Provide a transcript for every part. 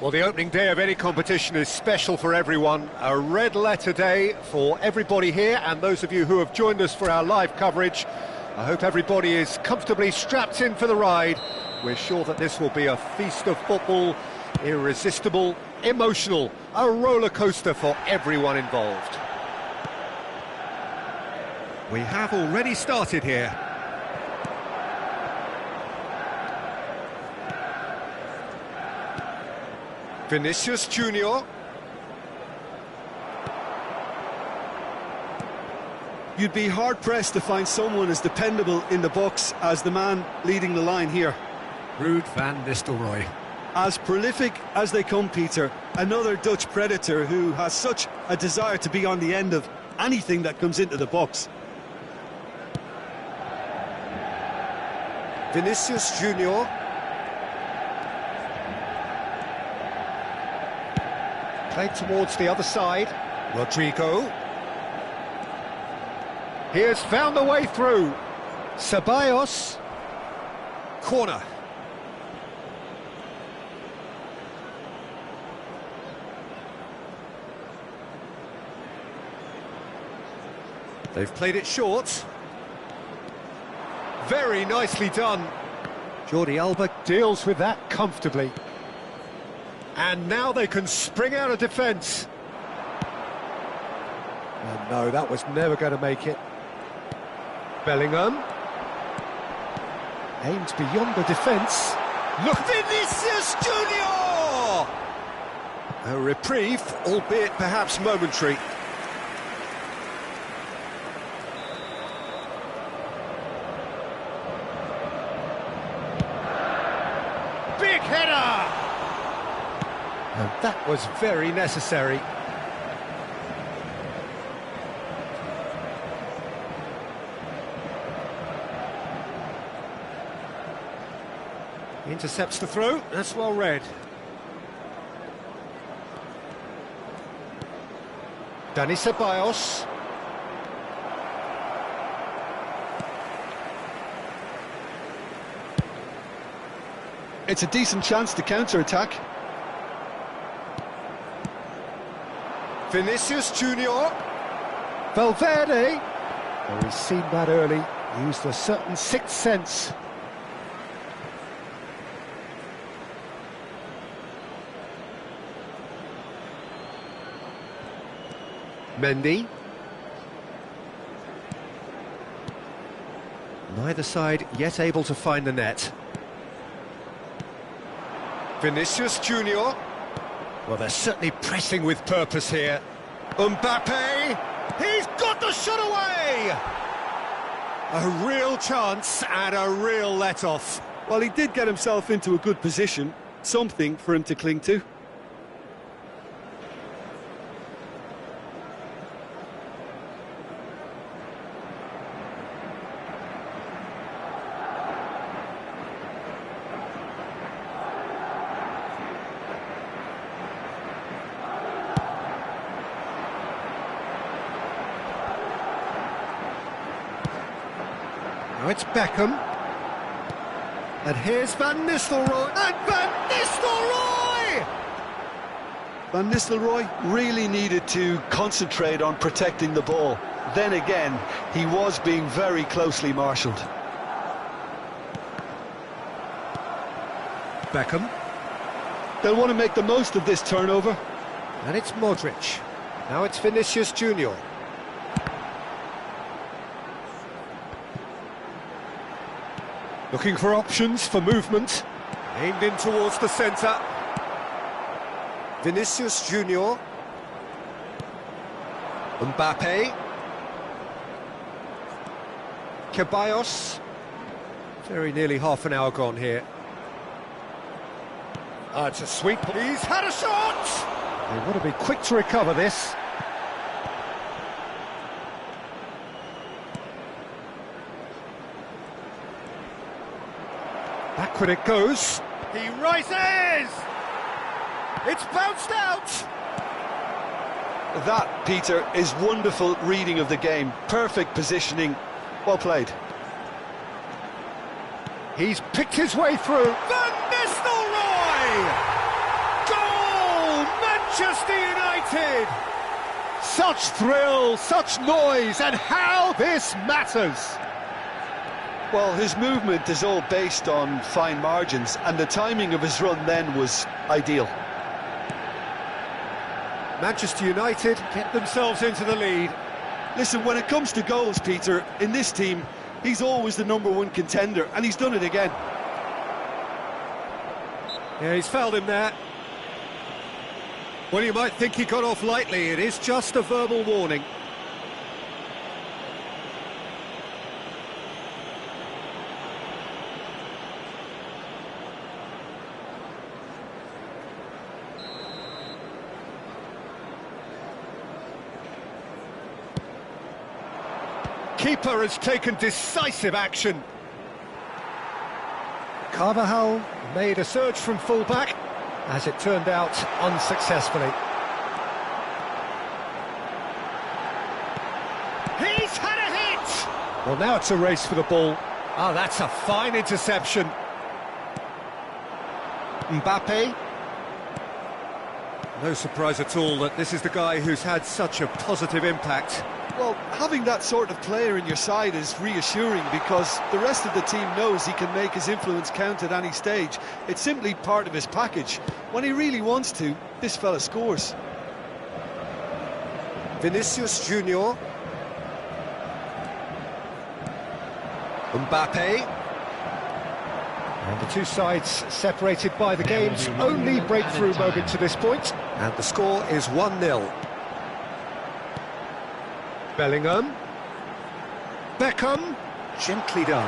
Well, the opening day of any competition is special for everyone. A red letter day for everybody here, and those of you who have joined us for our live coverage. I hope everybody is comfortably strapped in for the ride. We're sure that this will be a feast of football, irresistible, emotional, a roller coaster for everyone involved. We have already started here. Vinicius Junior. You'd be hard-pressed to find someone as dependable in the box as the man leading the line here. Ruud van Nistelrooy. As prolific as they come, Peter, another Dutch predator who has such a desire to be on the end of anything that comes into the box. Vinicius Junior. Played towards the other side. Rodrigo. He has found the way through. Ceballos. Corner. They've played it short. Very nicely done. Jordi Alba deals with that comfortably. And now they can spring out of defence. And no, that was never going to make it. Bellingham. Aims beyond the defence. Look, Vinicius Junior! A reprieve, albeit perhaps momentary. Big header! And that was very necessary. Intercepts the throw, that's well read. Dani Ceballos. It's a decent chance to counter-attack. Vinicius Junior. Valverde. Oh, he's seen that early, used a certain sixth sense. Mendy. Neither side yet able to find the net. Vinicius Junior. Well, they're certainly pressing with purpose here. Mbappe, he's got the shot away! A real chance and a real let-off. Well, he did get himself into a good position, something for him to cling to. Now it's Beckham. And here's Van Nistelrooy. And Van Nistelrooy! Van Nistelrooy really needed to concentrate on protecting the ball. Then again, he was being very closely marshalled. Beckham. They'll want to make the most of this turnover. And it's Modric. Now it's Vinicius Junior. Looking for options for movement. Aimed in towards the centre. Vinicius Junior. Mbappe. Ceballos. Very nearly half an hour gone here. It's a sweet... He's had a shot! They want to be quick to recover this. Backward it goes. He rises! It's bounced out! That, Peter, is wonderful reading of the game. Perfect positioning. Well played. He's picked his way through. Van Nistelrooy! Goal! Manchester United! Such thrill, such noise, and how this matters! Well, his movement is all based on fine margins, and the timing of his run then was ideal. Manchester United get themselves into the lead. Listen, when it comes to goals, Peter, in this team, he's always the #1 contender, and he's done it again. Yeah, he's fouled him there. Well, you might think he got off lightly. It is just a verbal warning. Keeper has taken decisive action. Carvajal made a surge from full-back, as it turned out unsuccessfully. He's had a hit! Well, now it's a race for the ball. Oh, that's a fine interception. Mbappe. No surprise at all that this is the guy who's had such a positive impact. Well, having that sort of player in your side is reassuring because the rest of the team knows he can make his influence count at any stage. It's simply part of his package. When he really wants to, this fella scores. Vinicius Junior. Mbappe. And the two sides separated by the game's only breakthrough moment to this point. And the score is 1-0. Bellingham. Beckham. Gently done.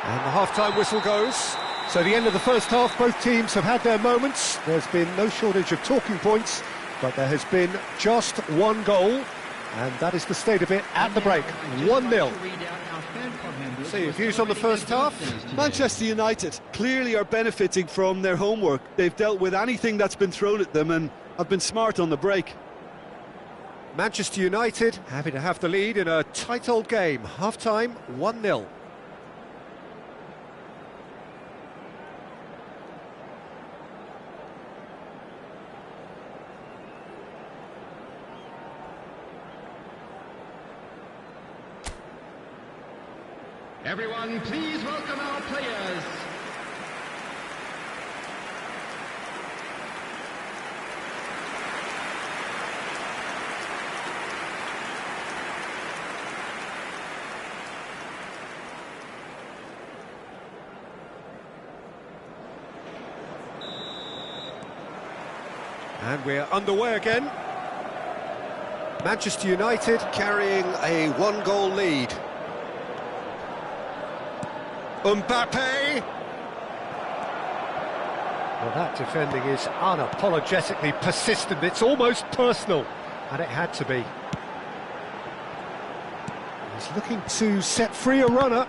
And the half-time whistle goes. So the end of the first half, both teams have had their moments. There's been no shortage of talking points, but there has been just one goal, and that is the state of it at the break. 1-0. So your views on the first half? Manchester United clearly are benefiting from their homework. They've dealt with anything that's been thrown at them and have been smart on the break. Manchester United happy to have the lead in a tight old game. Half-time, 1-0. Everyone, please welcome our players. And we're underway again. Manchester United carrying a one-goal lead. Mbappe! Well, that defending is unapologetically persistent. It's almost personal, and it had to be. He's looking to set free a runner.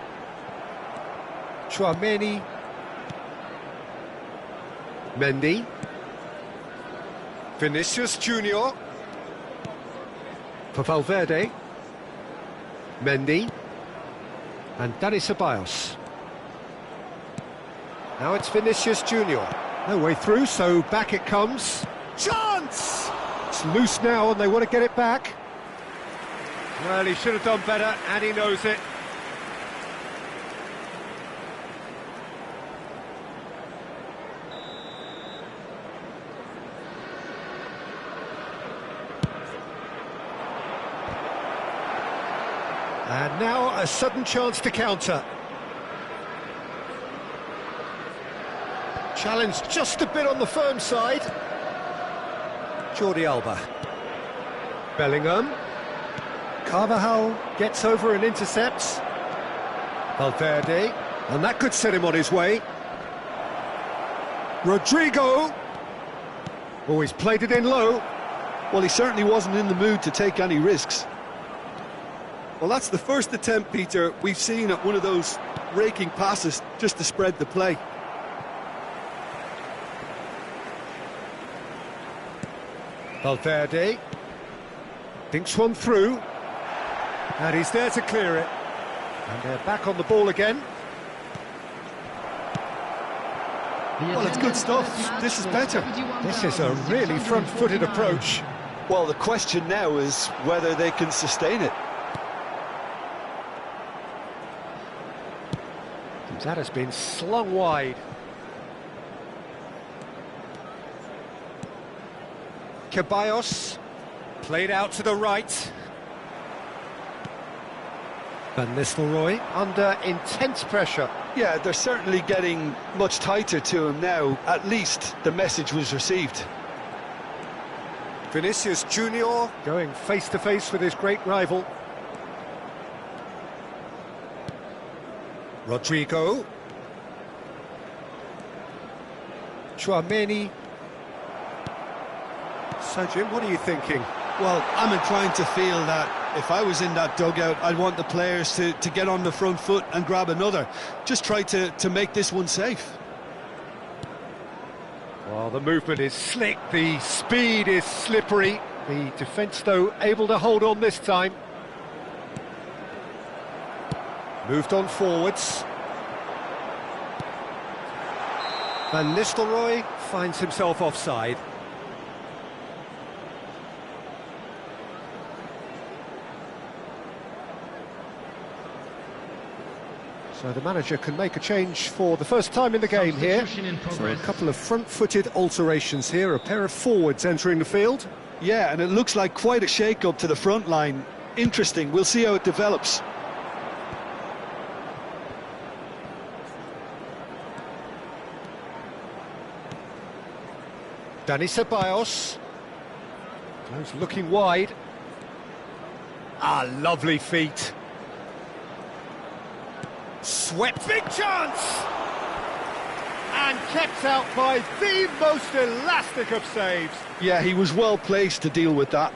Chouameni. Mendy. Vinicius Junior. For Valverde. Mendy. And Dani Ceballos. Now it's Vinicius Junior. No way through, so back it comes. Chance! It's loose now and they want to get it back. Well, he should have done better, and he knows it. And now a sudden chance to counter. Challenge just a bit on the firm side. Jordi Alba. Bellingham. Carvajal gets over and intercepts. Valverde. And that could set him on his way. Rodrigo. Oh, he's played it in low. Well, he certainly wasn't in the mood to take any risks. Well, that's the first attempt, Peter, we've seen at one of those raking passes just to spread the play. Valverde thinks one through, and he's there to clear it. And they're back on the ball again. Well, it's good stuff. This is better. This is a really front-footed approach. Well, the question now is whether they can sustain it. That has been slung wide. Ceballos, played out to the right. Van Nistelrooy under intense pressure. Yeah, they're certainly getting much tighter to him now. At least the message was received. Vinicius Junior going face-to-face with his great rival. Rodrigo. Chouameni. So, Jim, what are you thinking? Well, I'm inclined to feel that if I was in that dugout, I'd want the players to get on the front foot and grab another. Just try to make this one safe. Well, the movement is slick, the speed is slippery. The defence, though, able to hold on this time. Moved on forwards. Van Nistelrooy finds himself offside. So the manager can make a change for the first time in the game here. So a couple of front-footed alterations here, a pair of forwards entering the field. Yeah, and it looks like quite a shake-up to the front line. Interesting, we'll see how it develops. Dani Ceballos. Goes looking wide. Ah, lovely feet. Swept, big chance! And kept out by the most elastic of saves. Yeah, he was well placed to deal with that.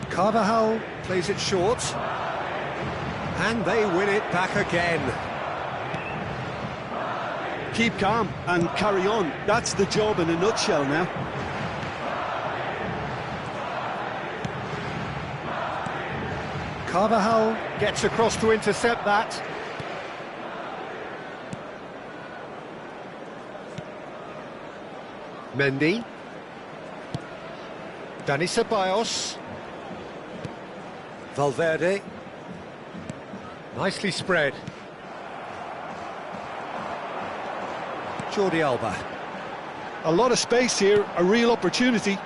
Carvajal plays it short. And they win it back again. Keep calm and carry on. That's the job in a nutshell now. Carvajal gets across to intercept that. Mendy. Dani Ceballos. Valverde. Nicely spread. Jordi Alba. A lot of space here, a real opportunity.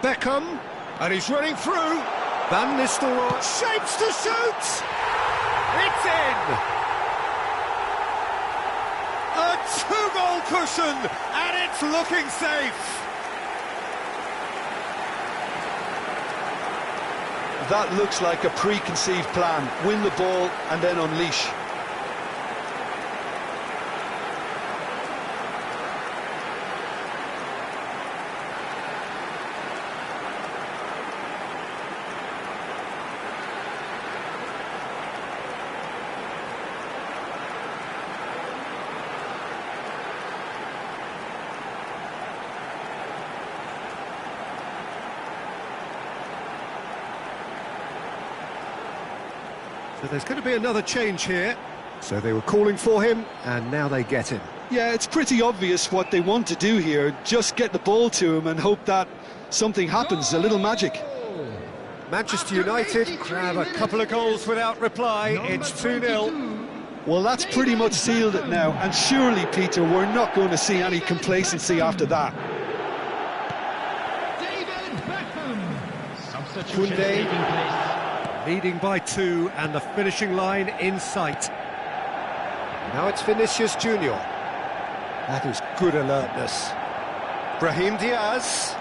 Beckham, and he's running through. Van Nistelrooy shapes to shoot. It's in. Two-goal cushion, and it's looking safe. That looks like a preconceived plan. Win the ball and then unleash. So there's going to be another change here. So they were calling for him, and now they get him. Yeah, it's pretty obvious what they want to do here. Just get the ball to him and hope that something happens, a little magic. Manchester United have a couple of goals without reply. It's 2-0. Well, that's pretty much sealed it now. And surely, Peter, we're not going to see any complacency after that. Koundé leading by 2, and the finishing line in sight. Now it's Vinicius Junior. That is good alertness. Brahim Diaz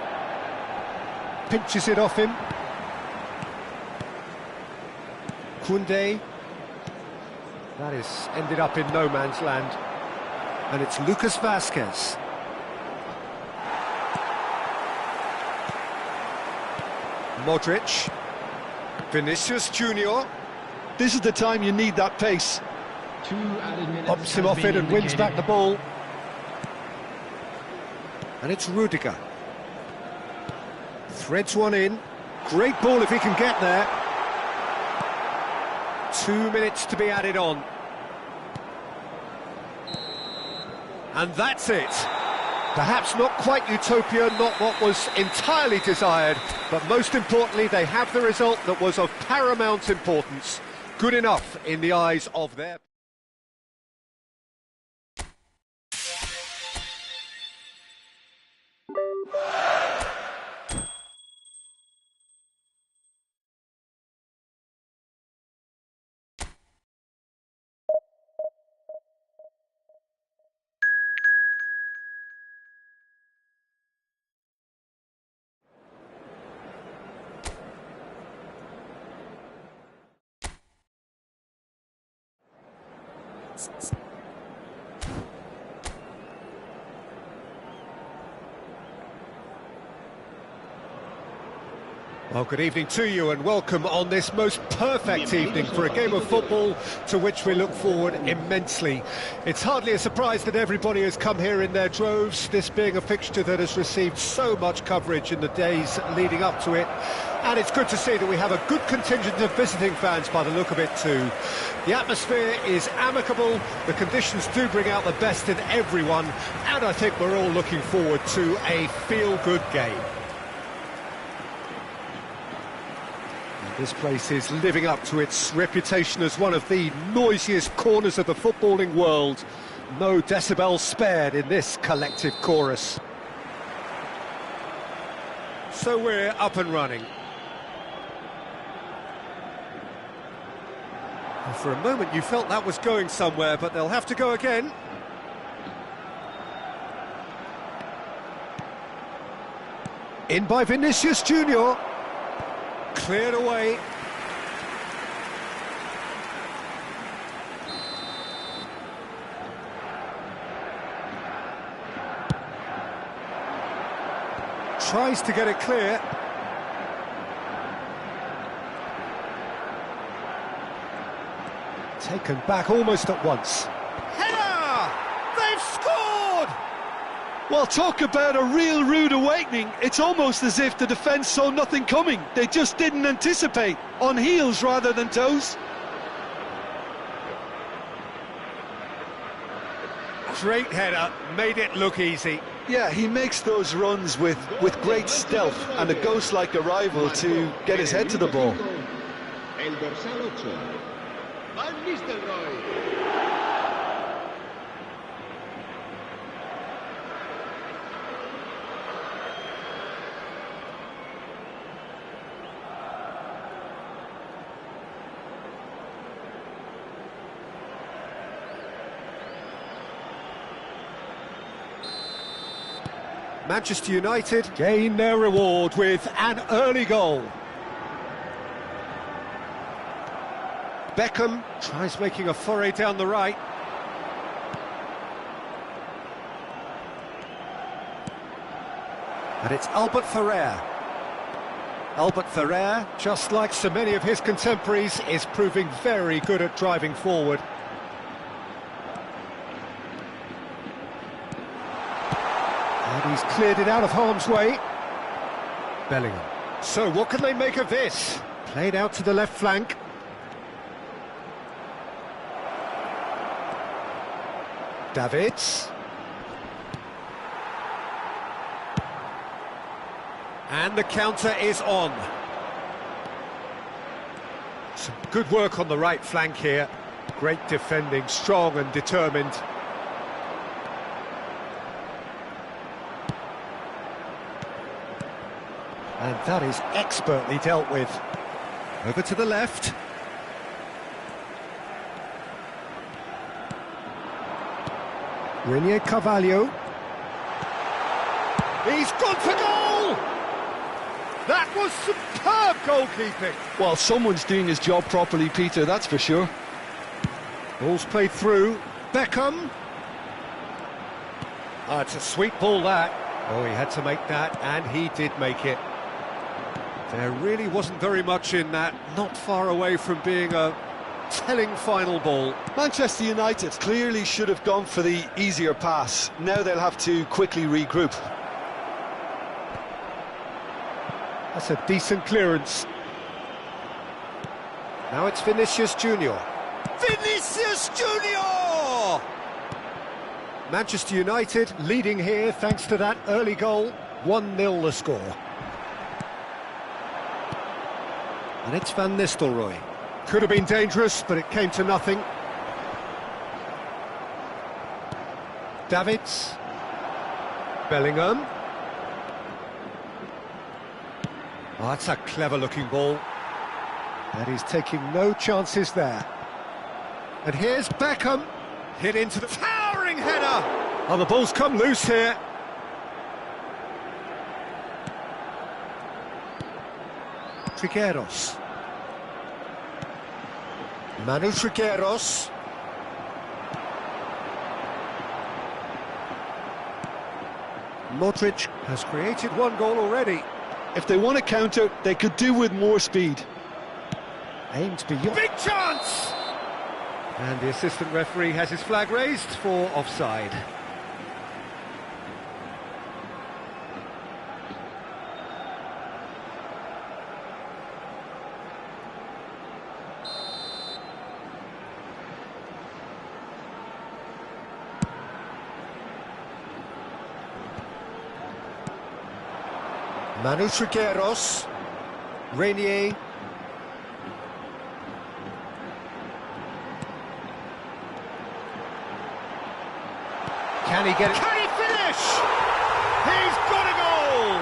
pinches it off him. Koundé. That is ended up in no man's land. And it's Lucas Vazquez. Modric. Vinicius Junior. This is the time you need that pace. Pops him off it and wins back the ball. And it's Rudiger. Threads one in. Great ball if he can get there. 2 minutes to be added on. And that's it. Perhaps not quite utopia, not what was entirely desired, but most importantly, they have the result that was of paramount importance. Good enough in the eyes of their... Well, good evening to you and welcome on this most perfect evening for a game of football to which we look forward immensely. It's hardly a surprise that everybody has come here in their droves, this being a fixture that has received so much coverage in the days leading up to it. And it's good to see that we have a good contingent of visiting fans by the look of it too. The atmosphere is amicable, the conditions do bring out the best in everyone, and I think we're all looking forward to a feel-good game. This place is living up to its reputation as one of the noisiest corners of the footballing world. No decibels spared in this collective chorus. So we're up and running. And for a moment you felt that was going somewhere, but they'll have to go again. In by Vinicius Junior. Cleared away. Tries to get it clear. Taken back almost at once. Header! They've scored! Well, talk about a real rude awakening. It's almost as if the defence saw nothing coming. They just didn't anticipate. On heels rather than toes. Great header, made it look easy. Yeah, he makes those runs with great stealth and a ghost-like arrival to get his head to the ball. El dorsal 8, Van Nistelrooy. Manchester United gain their reward with an early goal. Beckham tries making a foray down the right. And it's Albert Ferrer. Albert Ferrer, just like so many of his contemporaries, is proving very good at driving forward. And he's cleared it out of harm's way. Bellingham. So what can they make of this? Played out to the left flank. Davids. And the counter is on. Some good work on the right flank here. Great defending, strong and determined. And that is expertly dealt with. Over to the left. Renier Carvalho. He's gone for goal! That was superb goalkeeping. Well, someone's doing his job properly, Peter, that's for sure. Ball's played through. Beckham. Oh, it's a sweet ball, that. Oh, he had to make that, and he did make it. There really wasn't very much in that, not far away from being a telling final ball. Manchester United clearly should have gone for the easier pass. Now they'll have to quickly regroup. That's a decent clearance. Now it's Vinicius Junior. Vinicius Junior! Manchester United leading here thanks to that early goal. 1-0 the score. And it's Van Nistelrooy. Could have been dangerous, but it came to nothing. Davids. Bellingham. Oh, that's a clever-looking ball. And he's taking no chances there. And here's Beckham. Hit into the towering header. Oh, the ball's come loose here. Trigueros. Manu Trigueros. Modric has created one goal already. If they want to counter, they could do with more speed. Aimed beyond. Big chance! And the assistant referee has his flag raised for offside. Manu Trigueros. Renier. Can he get it? Can he finish? He's got a goal!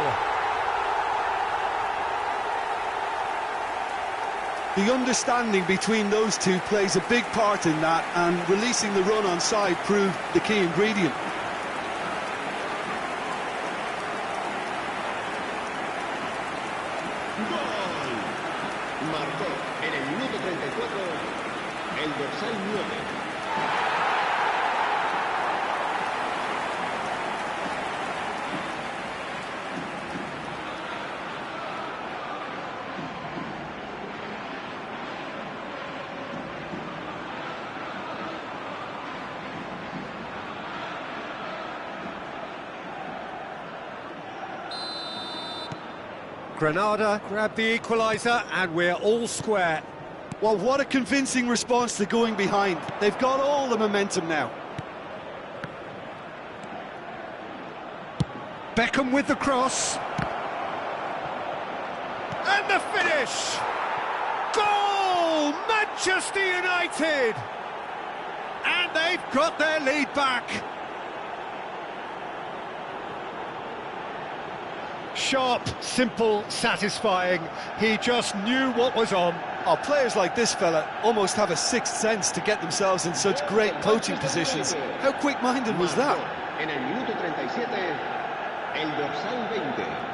The understanding between those two plays a big part in that, and releasing the run on side proved the key ingredient. Marcó en el minuto 34 el dorsal 9. Granada grabbed the equaliser and we're all square. Well, what a convincing response to going behind. They've got all the momentum now. Beckham with the cross. And the finish! Goal! Manchester United! And they've got their lead back. Sharp, simple, satisfying. He just knew what was on. Oh, players like this fella almost have a sixth sense to get themselves in such great poaching positions. How quick-minded was that? En el minuto 37, El dorsal 20.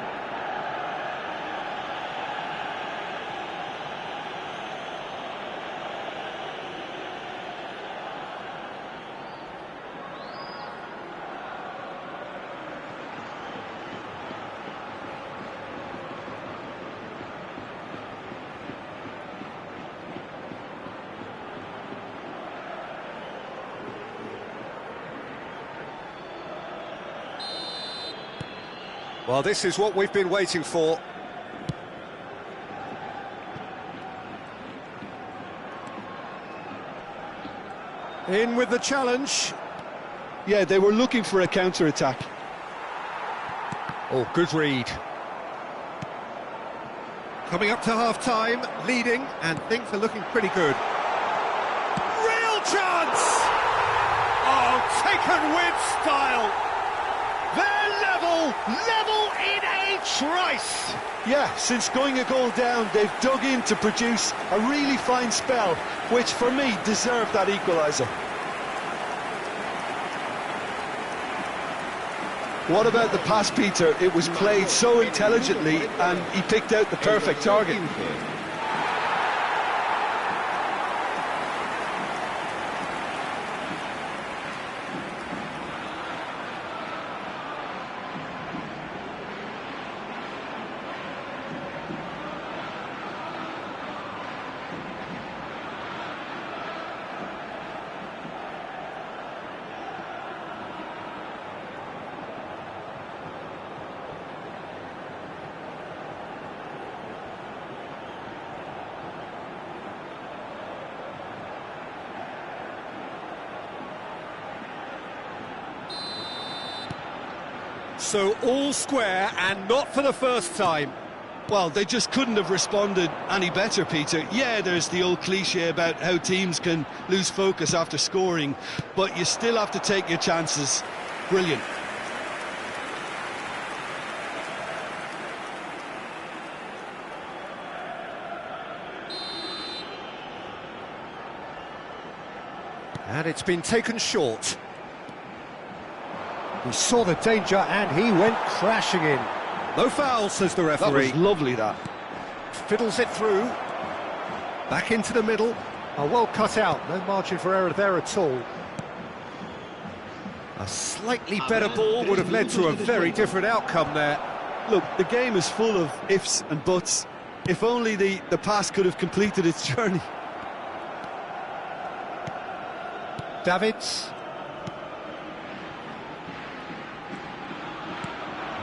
Well, this is what we've been waiting for. In with the challenge. Yeah, they were looking for a counter-attack. Oh, good read. Coming up to half-time, leading, and things are looking pretty good. Real chance! Oh, taken with style. They're level in a trice. Yeah, since going a goal down, they've dug in to produce a really fine spell, which for me deserved that equaliser. What about the pass, Peter? It was played so intelligently and he picked out the perfect target. So all square, and not for the first time. Well, they just couldn't have responded any better, Peter. Yeah, there's the old cliche about how teams can lose focus after scoring, but you still have to take your chances. Brilliant. And it's been taken short. He saw the danger and he went crashing in. No foul, says the referee. That was lovely, that. Fiddles it through. Back into the middle. Oh, well cut out. No margin for error there at all. A slightly better ball would have led to a very different outcome there. Look, the game is full of ifs and buts. If only the pass could have completed its journey. Davids.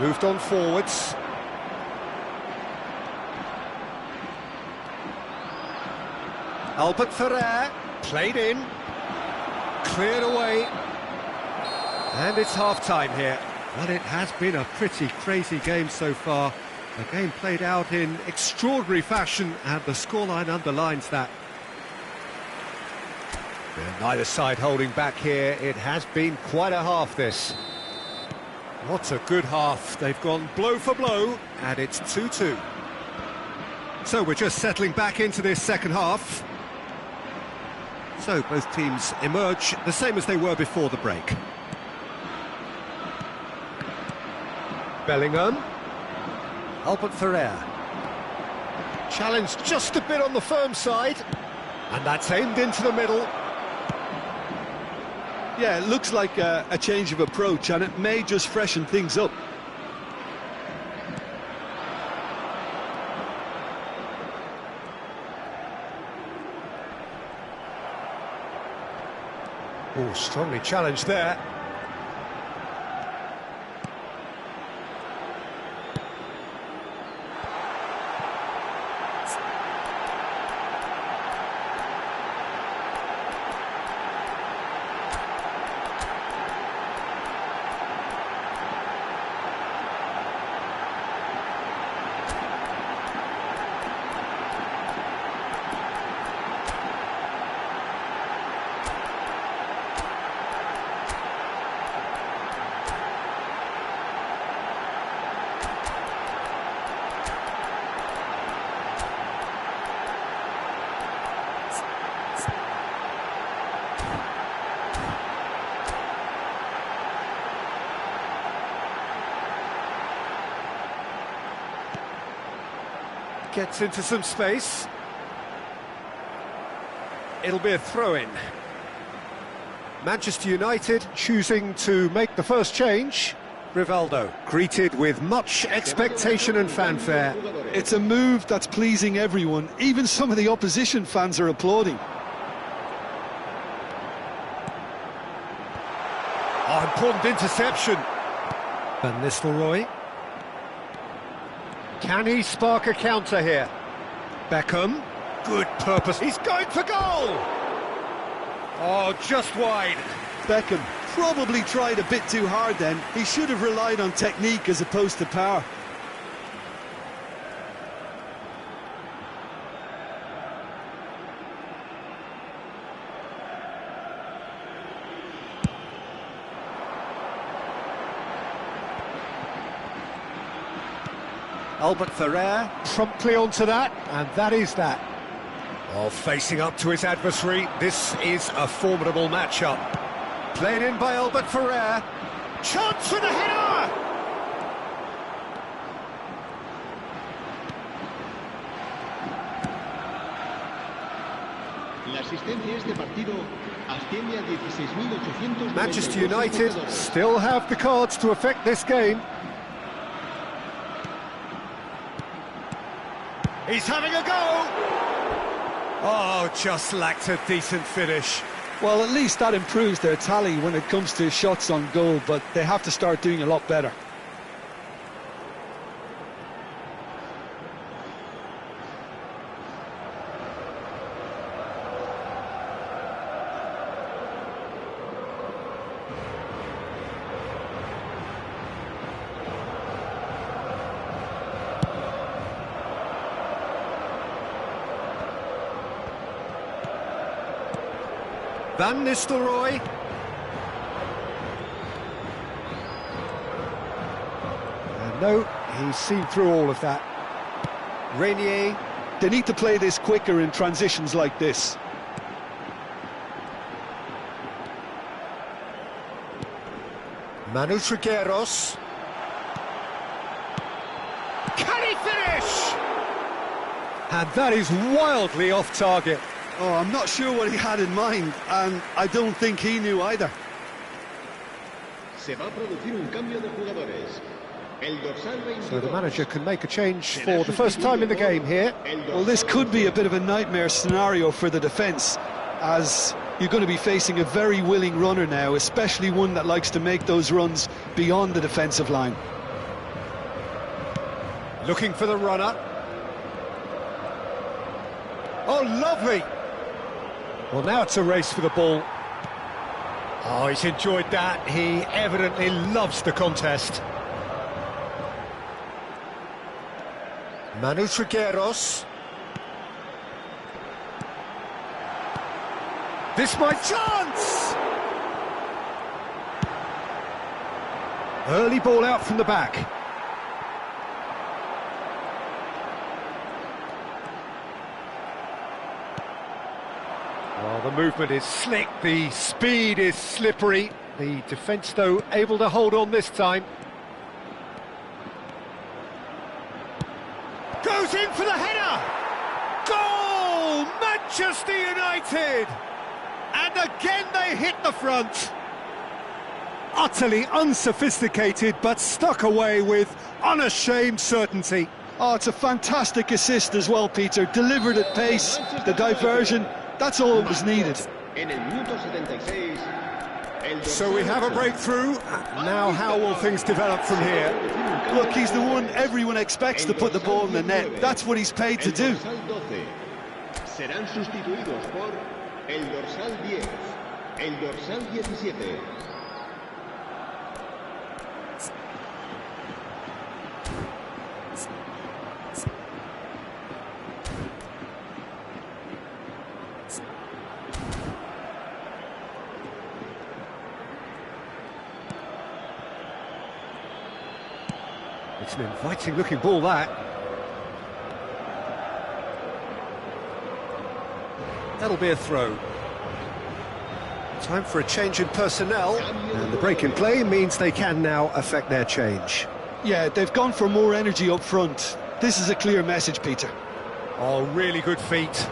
Moved on forwards. Albert Ferrer, played in, cleared away, and it's half-time here. Well, it has been a pretty crazy game so far. The game played out in extraordinary fashion, and the scoreline underlines that. Neither side holding back here. It has been quite a half, this. What a good half. They've gone blow for blow, and it's 2-2. So we're just settling back into this second half. So both teams emerge the same as they were before the break. Bellingham. Albert Ferrer. Challenged just a bit on the firm side. And that's aimed into the middle. Yeah, it looks like a change of approach, and it may just freshen things up. Oh, strongly challenged there. Gets into some space. It'll be a throw-in. Manchester United choosing to make the first change. Rivaldo, greeted with much expectation and fanfare. It's a move that's pleasing everyone. Even some of the opposition fans are applauding. Oh, important interception. Van Nistelrooy. Can he spark a counter here? Beckham. Good purpose. He's going for goal! Oh, just wide. Beckham probably tried a bit too hard then. He should have relied on technique as opposed to power. Albert Ferrer promptly onto that, and that is that. Oh, facing up to his adversary, this is a formidable matchup. Played in by Albert Ferrer. Chance for the header! La asistencia a este partido asciende a 16.800. Manchester United still have the cards to affect this game. He's having a go! Oh, just lacked a decent finish. Well, at least that improves their tally when it comes to shots on goal, but they have to start doing a lot better. Van Nistelrooy. And no, he's seen through all of that. Renier. They need to play this quicker in transitions like this. Manu Trigueros. Can he finish? And that is wildly off target. Oh, I'm not sure what he had in mind, and I don't think he knew either. Se va a producir un cambio de jugadores. El dorsal 22. So the manager can make a change for the first time in the game here. Well, this could be a bit of a nightmare scenario for the defence, as you're going to be facing a very willing runner now, especially one that likes to make those runs beyond the defensive line. Looking for the runner. Oh, lovely! Well, now it's a race for the ball. Oh, he's enjoyed that. He evidently loves the contest. Manu Trigueros. This might chance! Early ball out from the back. Well, the movement is slick, the speed is slippery. The defence, though, able to hold on this time. Goes in for the header! Goal! Manchester United! And again they hit the front. Utterly unsophisticated, but stuck away with unashamed certainty. Oh, it's a fantastic assist as well, Peter. Delivered at pace, the diversion. That's all that was needed. So we have a breakthrough. Now how will things develop from here? Look, he's the one everyone expects to put the ball in the net. That's what he's paid to do. Serán sustituidos por el dorsal 10, el dorsal 17. It's an inviting-looking ball, that. That'll be a throw. Time for a change in personnel, and the break in play means they can now affect their change. Yeah, they've gone for more energy up front. This is a clear message, Peter. Oh, really good feet.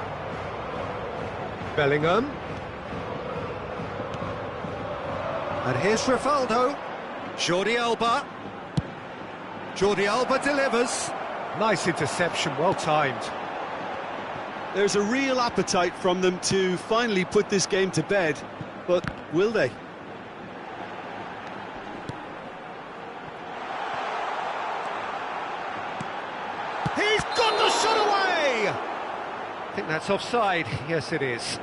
Bellingham. And here's Rivaldo. Jordi Alba. Jordi Alba delivers. Nice interception, well timed. There's a real appetite from them to finally put this game to bed, but will they? He's got the shot away! I think that's offside. Yes, it is.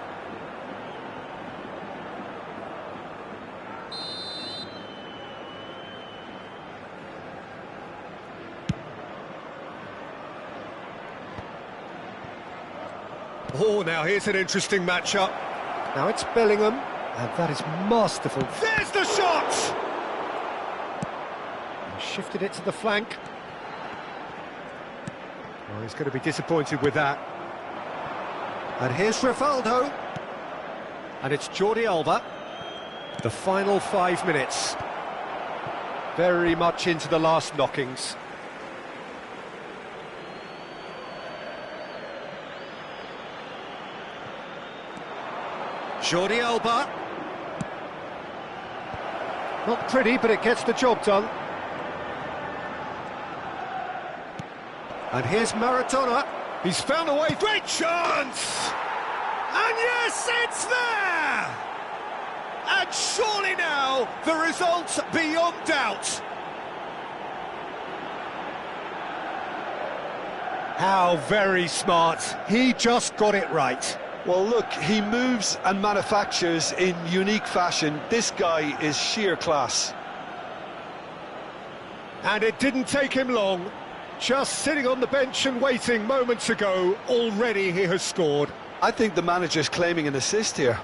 Oh, now here's an interesting matchup. Now it's Bellingham, and that is masterful. There's the shot! He shifted it to the flank. Oh, he's going to be disappointed with that. And here's Rivaldo. And it's Jordi Alba. The final 5 minutes. Very much into the last knockings. Jordi Alba. Not pretty, but it gets the job done. And here's Maradona. He's found a way. Great chance! And yes, it's there! And surely now, the result's beyond doubt. How very smart. He just got it right. Well, look, he moves and manufactures in unique fashion. This guy is sheer class. And it didn't take him long. Just sitting on the bench and waiting moments ago, already he has scored. I think the manager's claiming an assist here.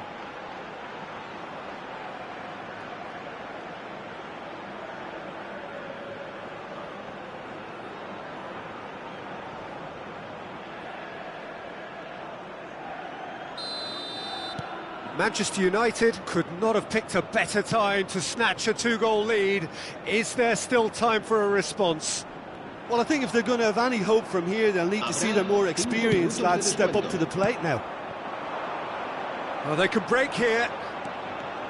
Manchester United could not have picked a better time to snatch a 2-goal lead. Is there still time for a response? Well, I think if they're going to have any hope from here, they'll need to see their more experienced lads step up to the plate now. Oh, they can break here.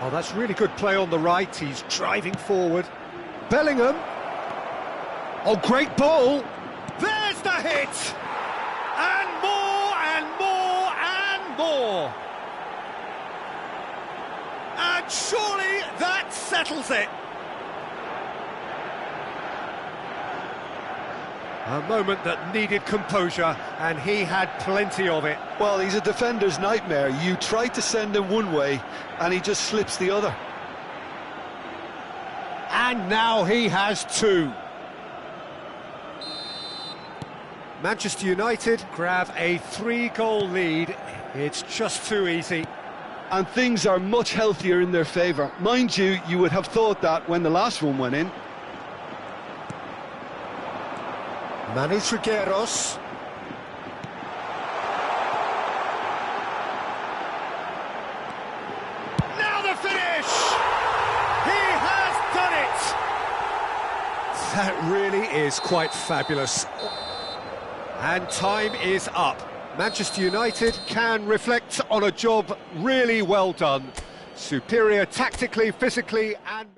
Oh, that's really good play on the right. He's driving forward. Bellingham. Oh, great ball. There's the hit! And more, and more, and more. And surely that settles it. A moment that needed composure, and he had plenty of it. Well, he's a defender's nightmare. You try to send him one way, and he just slips the other. And now he has two. Manchester United grab a 3-goal lead. It's just too easy. And things are much healthier in their favour. Mind you, you would have thought that when the last one went in. Manu Trigueros. Now the finish! He has done it! That really is quite fabulous. And time is up. Manchester United can reflect on a job really well done. Superior tactically, physically and...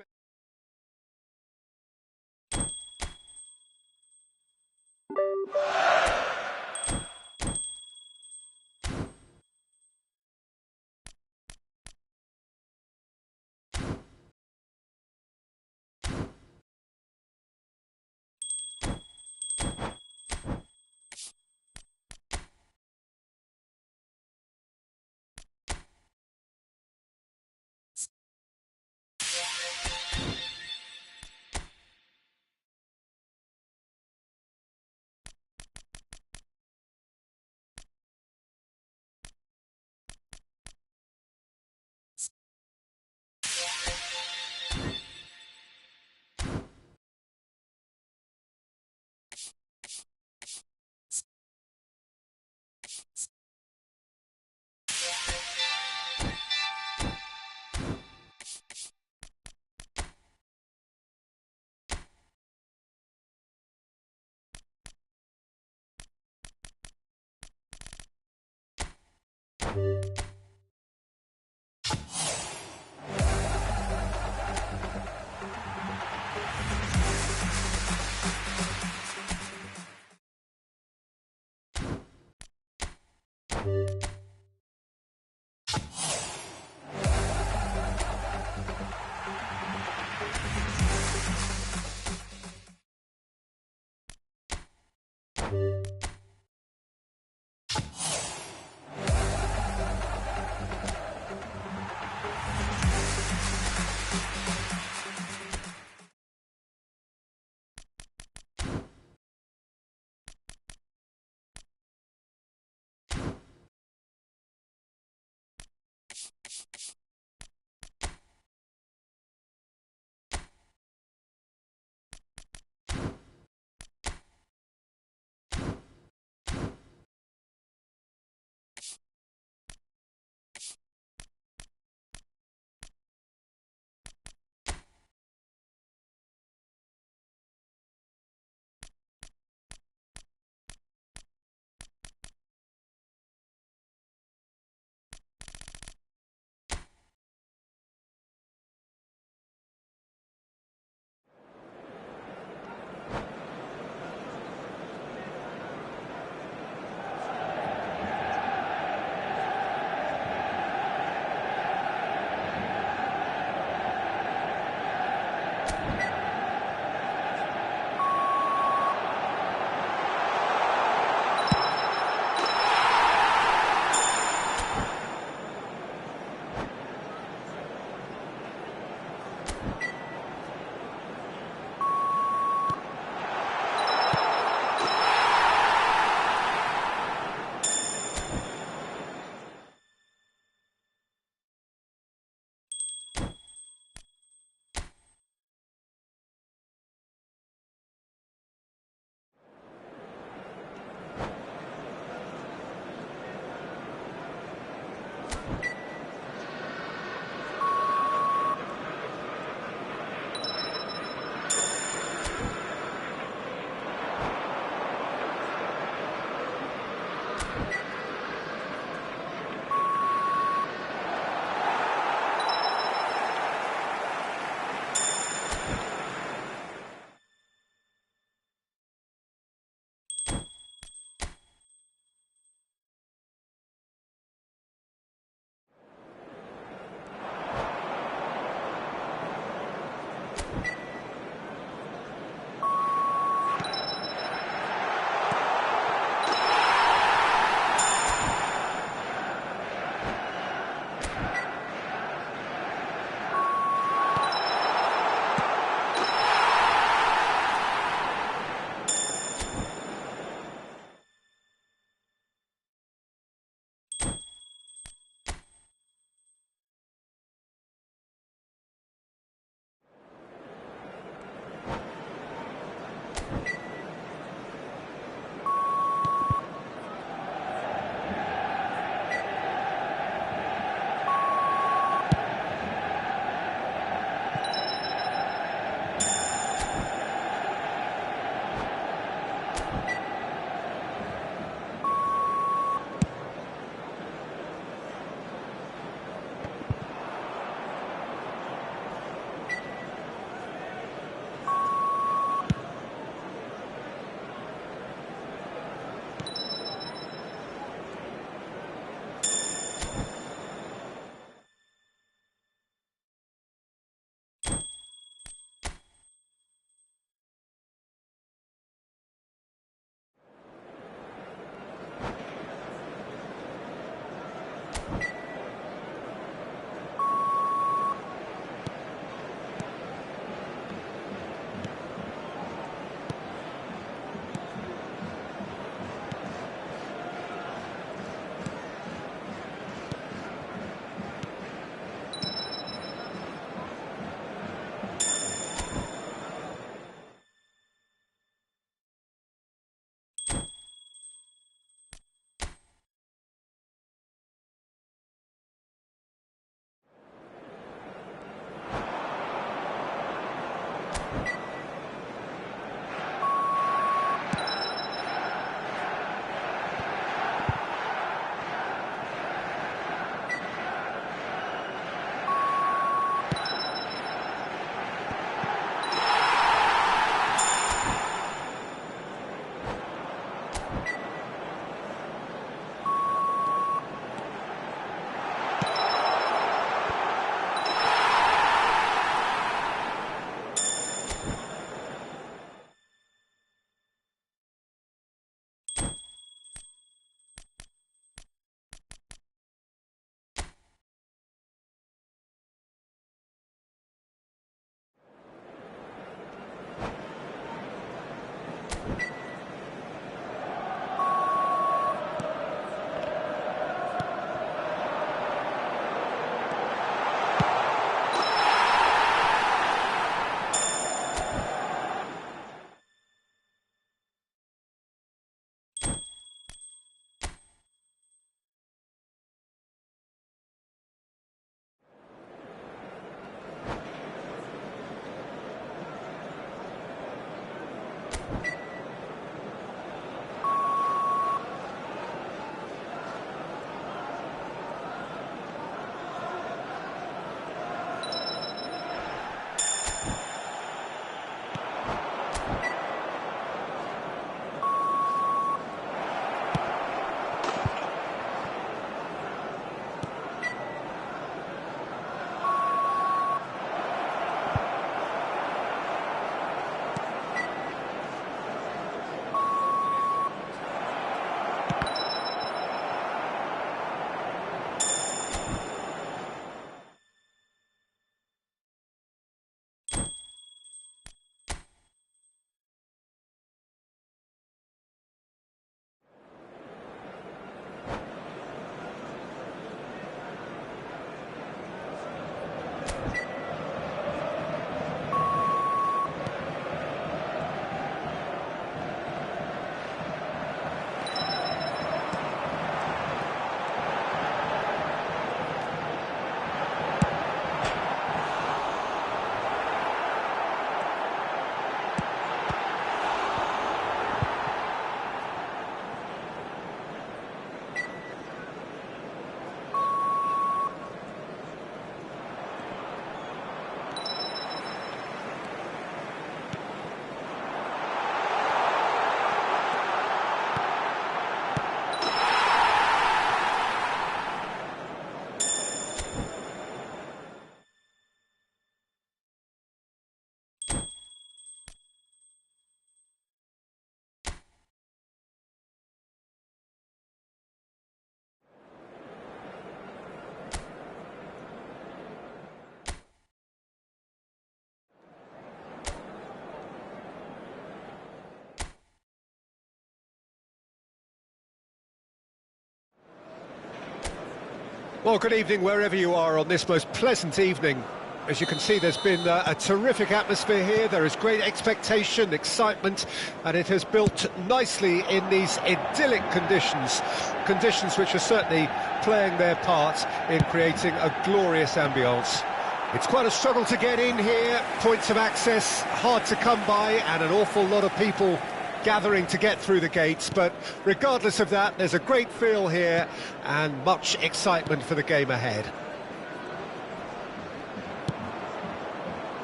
Well, good evening wherever you are on this most pleasant evening. As you can see, there's been a terrific atmosphere here. There is great expectation, excitement, and it has built nicely in these idyllic conditions. Conditions which are certainly playing their part in creating a glorious ambience. It's quite a struggle to get in here, points of access hard to come by, and an awful lot of people gathering to get through the gates, but regardless of that, there's a great feel here and much excitement for the game ahead.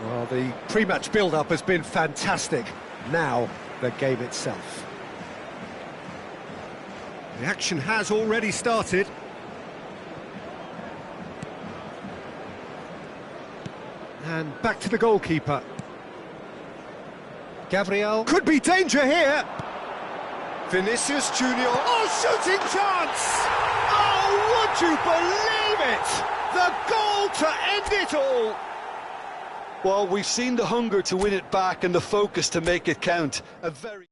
Well, the pre-match build-up has been fantastic. Now, the game itself. The action has already started. And back to the goalkeeper. Gabriel, could be danger here. Vinicius Junior, oh, shooting chance! Oh, would you believe it? The goal to end it all. Well, we've seen the hunger to win it back and the focus to make it count. A very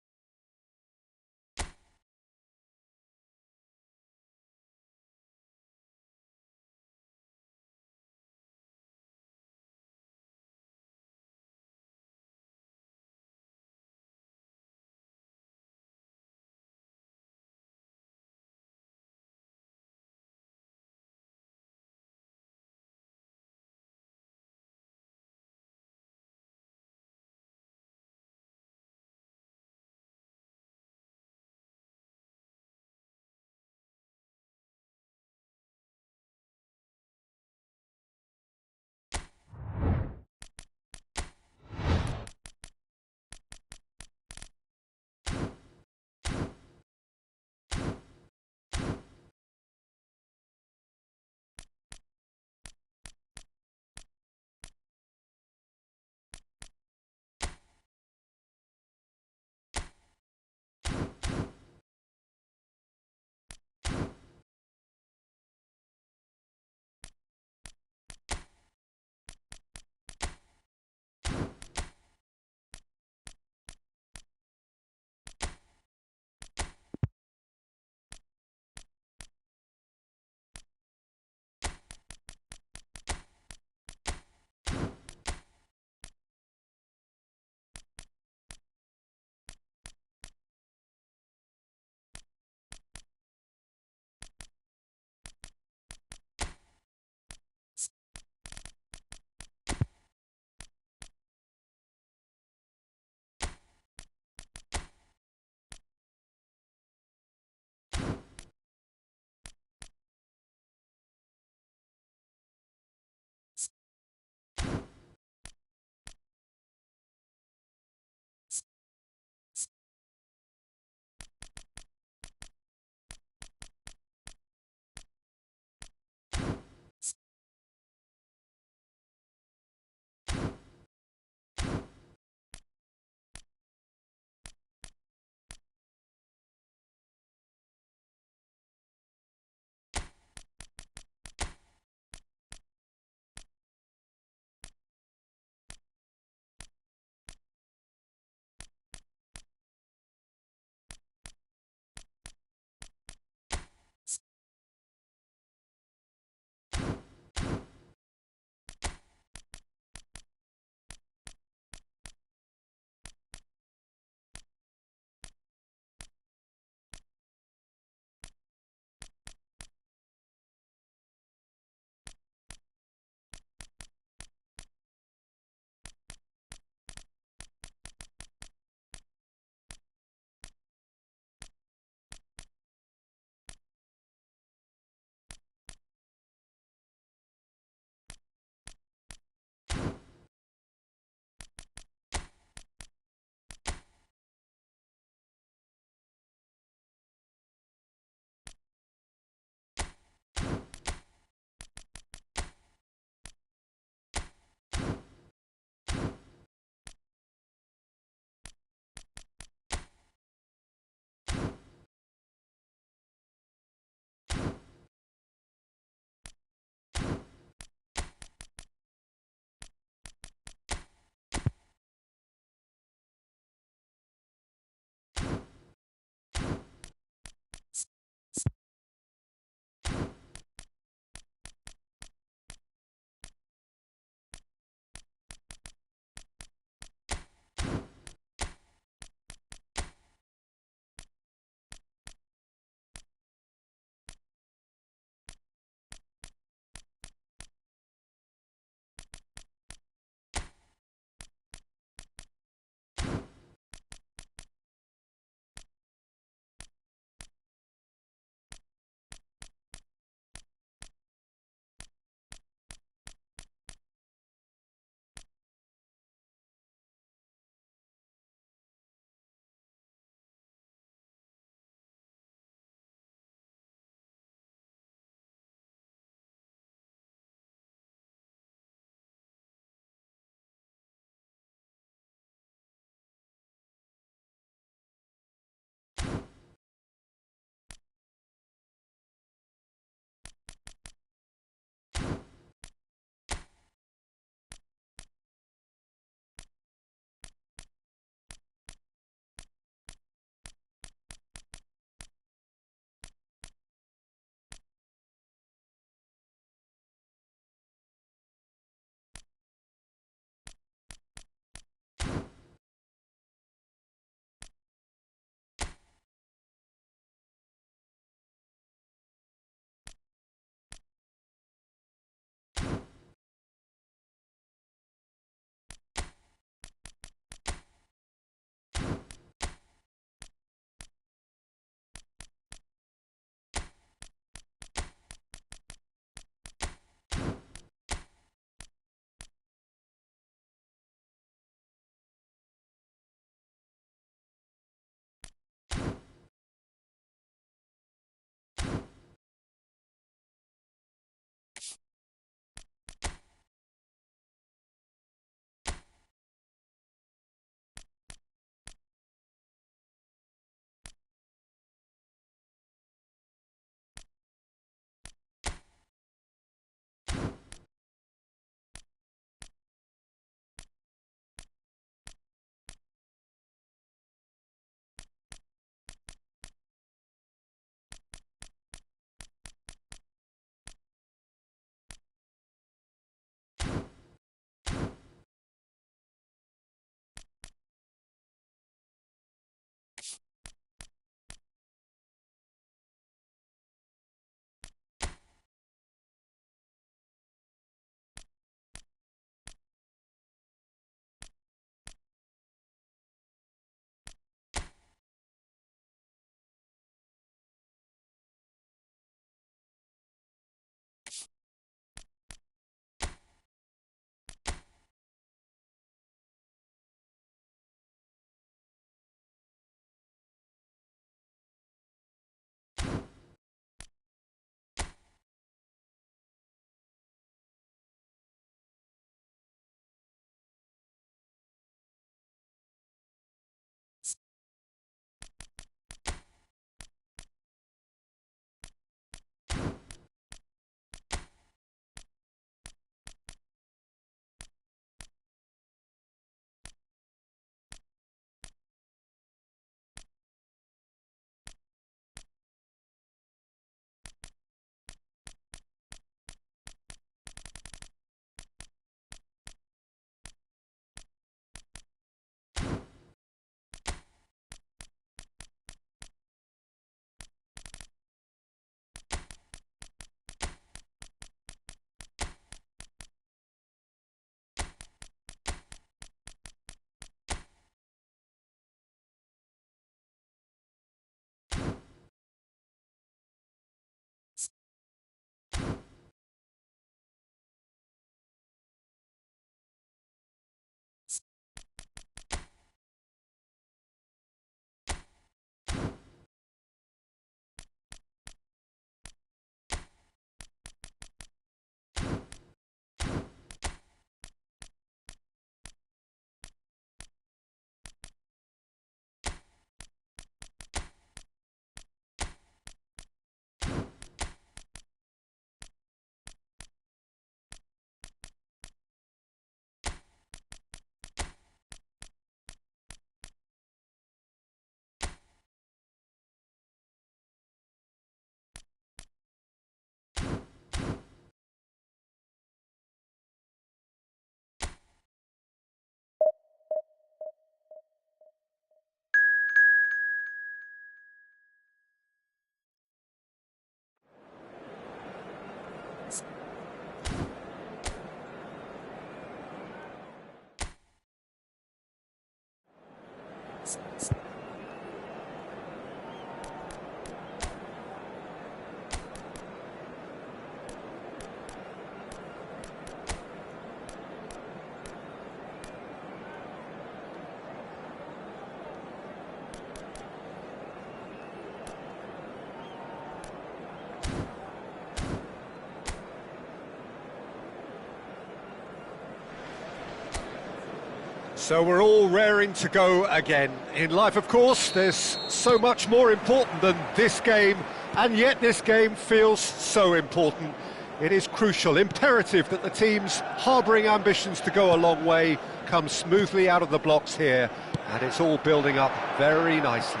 So we're all raring to go again. In life, of course, there's so much more important than this game, and yet this game feels so important. It is crucial, imperative that the teams harbouring ambitions to go a long way come smoothly out of the blocks here, and it's all building up very nicely.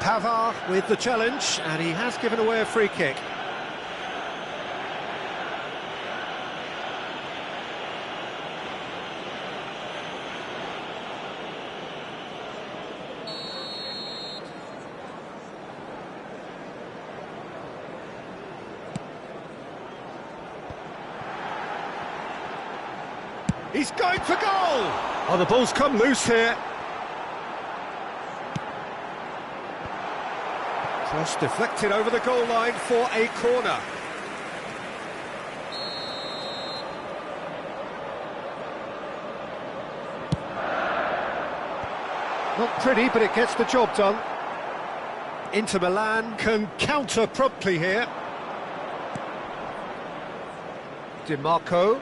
Pavard with the challenge, and he has given away a free kick. He's going for goal! Oh, the ball's come loose here. Cross deflected over the goal line for a corner. Not pretty, but it gets the job done. Inter Milan can counter promptly here. Di Marco.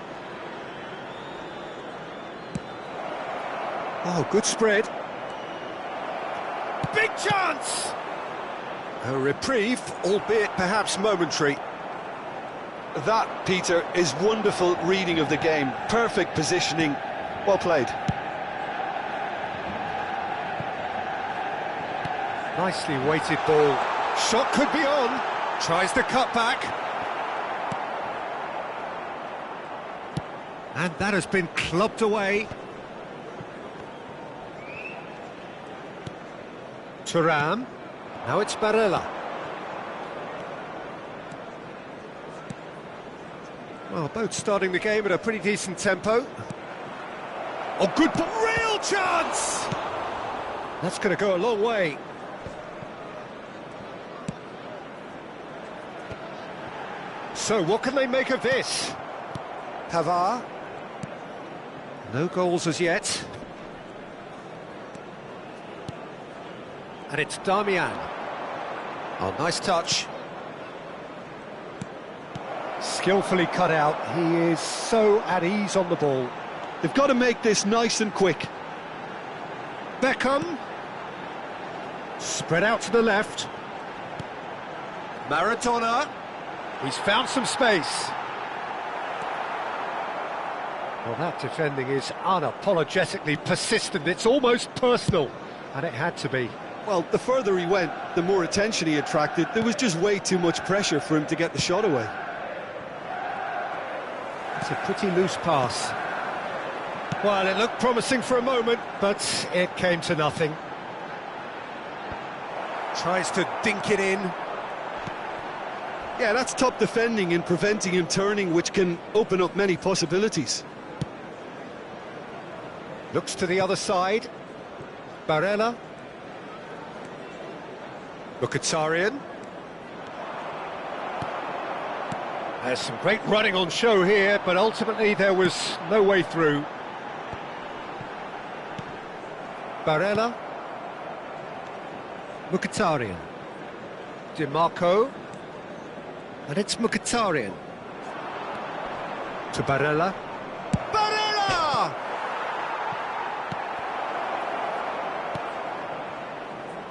Oh, good spread. Big chance! A reprieve, albeit perhaps momentary. That, Peter, is wonderful reading of the game. Perfect positioning. Well played. Nicely weighted ball. Shot could be on. Tries to cut back. And that has been clubbed away. Thuram. Now it's Barella. Well, both starting the game at a pretty decent tempo. Oh, good ball. Real chance! That's going to go a long way. So, what can they make of this? Pavard. No goals as yet. And it's Darmian. Oh, nice touch. Skillfully cut out. He is so at ease on the ball. They've got to make this nice and quick. Beckham. Spread out to the left. Maradona. He's found some space. Well, that defending is unapologetically persistent. It's almost personal, and it had to be. Well, the further he went, the more attention he attracted. There was just way too much pressure for him to get the shot away. It's a pretty loose pass. Well, it looked promising for a moment, but it came to nothing. Tries to dink it in. Yeah, that's top defending and preventing him turning, which can open up many possibilities. Looks to the other side. Barella. Mkhitaryan. There's some great running on show here, but ultimately there was no way through. Barella. Mkhitaryan. Di Marco. And it's Mkhitaryan. To Barella. Barella!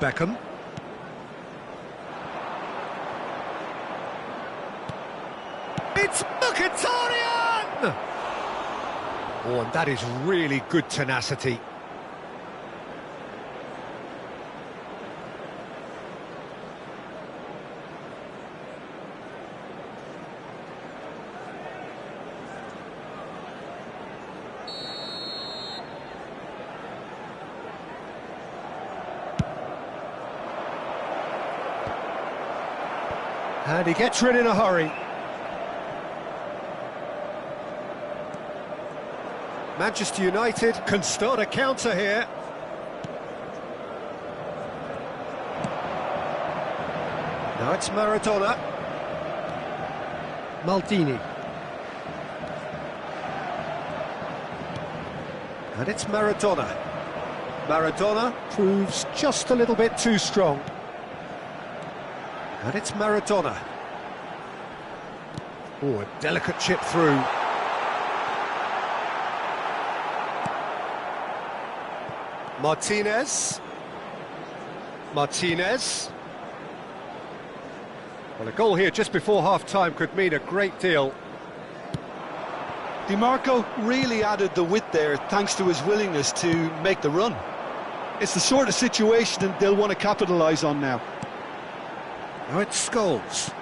Beckham. It's Mkhitaryan! Oh, and that is really good tenacity. And he gets rid in a hurry. Manchester United can start a counter here. Now it's Maradona. Maldini. And it's Maradona. Maradona proves just a little bit too strong. And it's Maradona. Oh, a delicate chip through. Martinez. Martinez. Well, a goal here just before half-time could mean a great deal. Di Marco really added the width there thanks to his willingness to make the run. It's the sort of situation that they'll want to capitalise on now. Now it's Scholes.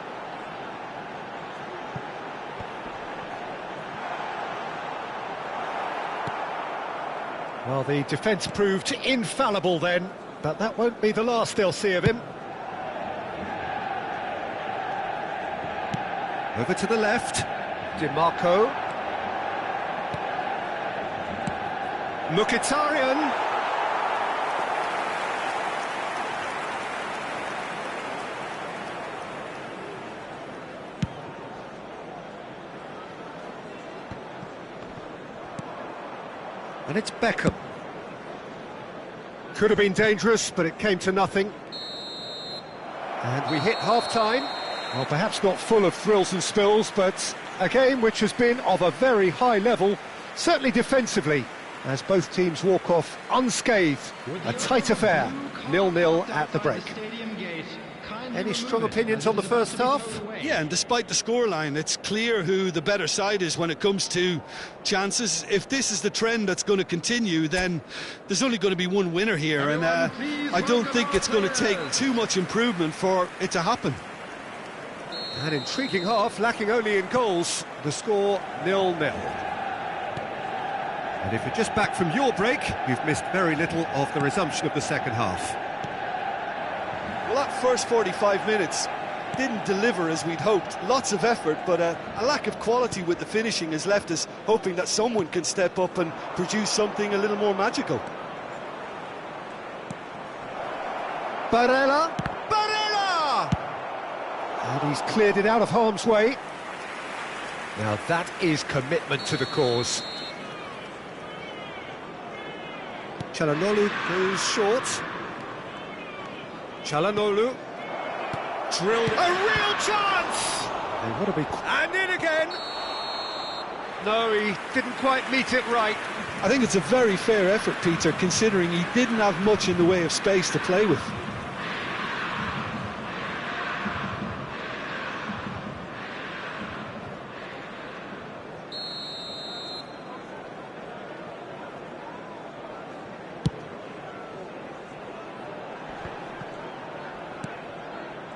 Well, the defence proved infallible then, but that won't be the last they'll see of him. Over to the left, Di Marco. Mkhitaryan. And it's Beckham. Could have been dangerous, but it came to nothing. And we hit half-time. Well, perhaps not full of thrills and spills, but a game which has been of a very high level, certainly defensively, as both teams walk off unscathed. A tight affair, 0-0 at the break. Any strong opinions on the first half? Yeah, and despite the scoreline, it's clear who the better side is when it comes to chances. If this is the trend that's going to continue, then there's only going to be one winner here, and I don't think it's going to take too much improvement for it to happen. An intriguing half, lacking only in goals. The score 0-0. And if you're just back from your break, you've missed very little of the resumption of the second half. Well, that first 45 minutes didn't deliver as we'd hoped. Lots of effort, but a lack of quality with the finishing has left us hoping that someone can step up and produce something a little more magical. Barella! Barella! And he's cleared it out of harm's way. Now that is commitment to the cause. Çalhanoğlu goes short. Çalhanoğlu drilled. A real chance! And what a big... And in again! No, he didn't quite meet it right. I think it's a very fair effort, Peter, considering he didn't have much in the way of space to play with.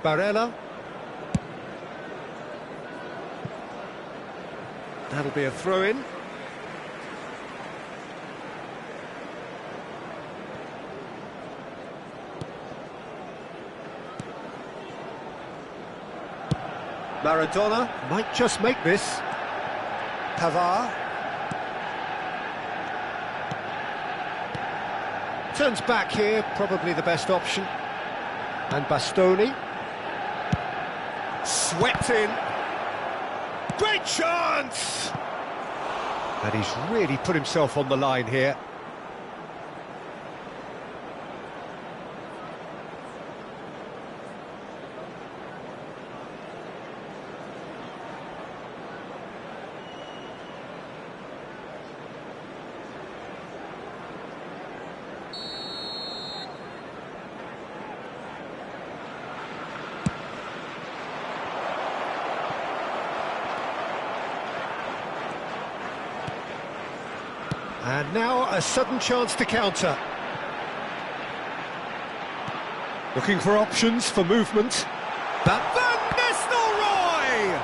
Barella. That'll be a throw-in. Maradona might just make this. Pavard. Turns back here, probably the best option. And Bastoni. Swept in. Great chance! And he's really put himself on the line here. And now a sudden chance to counter. Looking for options for movement. But Van Nistelrooy!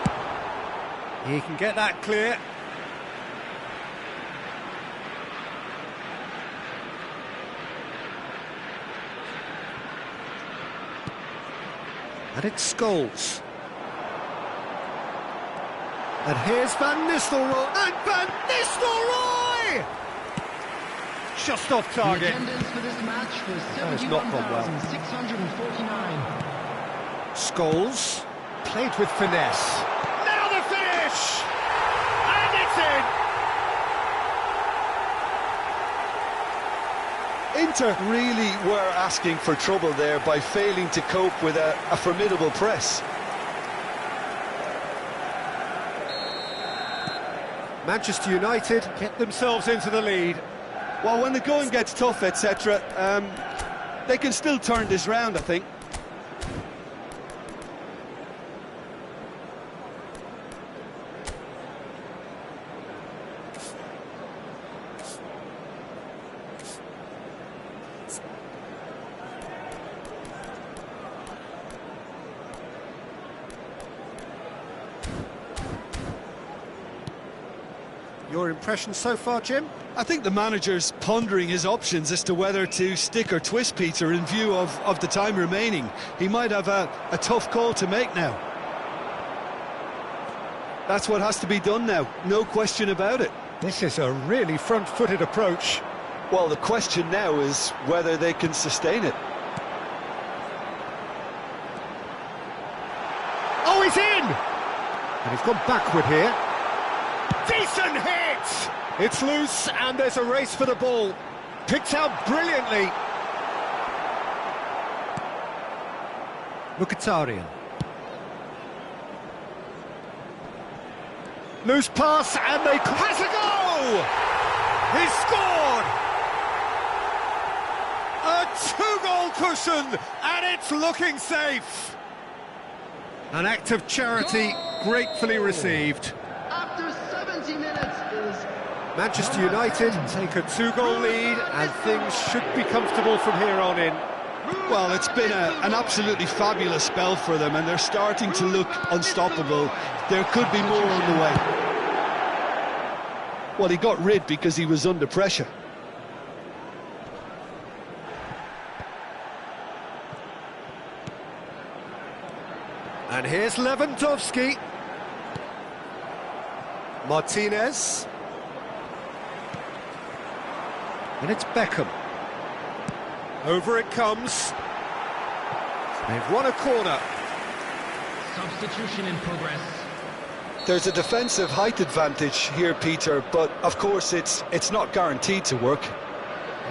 He can get that clear. And it's Scholes. And here's Van Nistelrooy. And Van Nistelrooy! Just off target. The attendance for this match was That has not gone well. 17,649. Scholes, played with finesse. Now the finish! And it's in! Inter really were asking for trouble there by failing to cope with a formidable press. Manchester United get themselves into the lead. Well, when the going gets tough, etc., they can still turn this round, I think. Your impression so far, Jim? I think the manager's pondering his options as to whether to stick or twist Peter in view of the time remaining. He might have a tough call to make now. That's what has to be done now, no question about it. This is a really front-footed approach. Well, the question now is whether they can sustain it. Oh, he's in! And he's gone backward here. Decent hit! It's loose and there's a race for the ball. Picked out brilliantly. Mkhitaryan. Loose pass and they... Has a goal! He's scored! A two-goal cushion and it's looking safe. An act of charity gratefully received. After 70 minutes is... Manchester United take a two-goal lead and things should be comfortable from here on in. Well, it's been an absolutely fabulous spell for them and they're starting to look unstoppable. There could be more on the way. Well, he got rid because he was under pressure. And here's Lewandowski. Martinez. And it's Beckham. Over it comes. They've won a corner. Substitution in progress. There's a defensive height advantage here, Peter, but of course it's not guaranteed to work.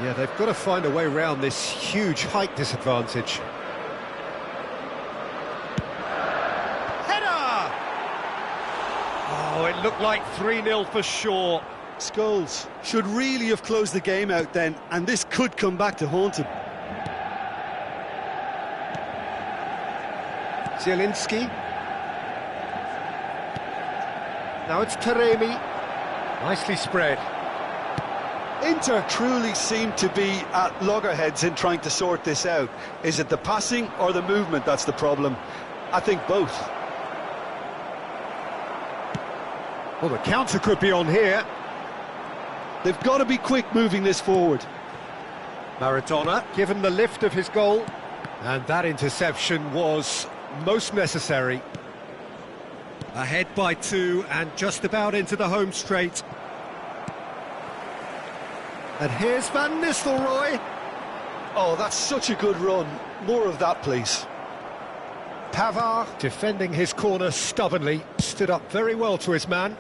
Yeah, they've got to find a way around this huge height disadvantage. Header! Oh, it looked like 3-0 for sure. Scholes should really have closed the game out then, and this could come back to haunt him. Zielinski. Now it's Taremi. Nicely spread. Inter truly seem to be at loggerheads in trying to sort this out. Is it the passing or the movement that's the problem? I think both. Well, the counter could be on here. They've got to be quick moving this forward. Maradona given the lift of his goal. And that interception was most necessary. Ahead by 2 and just about into the home straight. And here's Van Nistelrooy. Oh, that's such a good run. More of that, please. Pavard defending his corner stubbornly. Stood up very well to his man.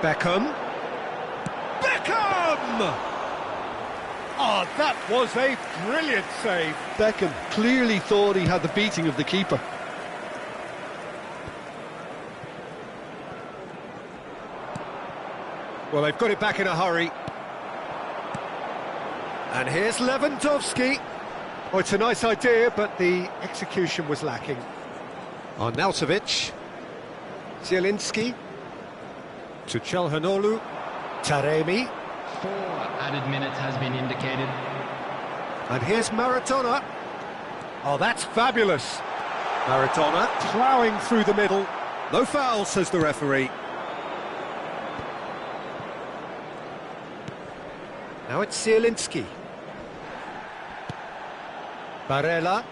Beckham. Beckham! Oh, that was a brilliant save. Beckham clearly thought he had the beating of the keeper. Well, they've got it back in a hurry. And here's Lewandowski. Oh, it's a nice idea, but the execution was lacking. Arnautovic. Zielinski. To Çalhanoğlu. Taremi. 4 added minutes has been indicated. And here's Maradona. Oh, that's fabulous. Maradona ploughing through the middle. No foul, says the referee. Now it's Zielinski. Barella.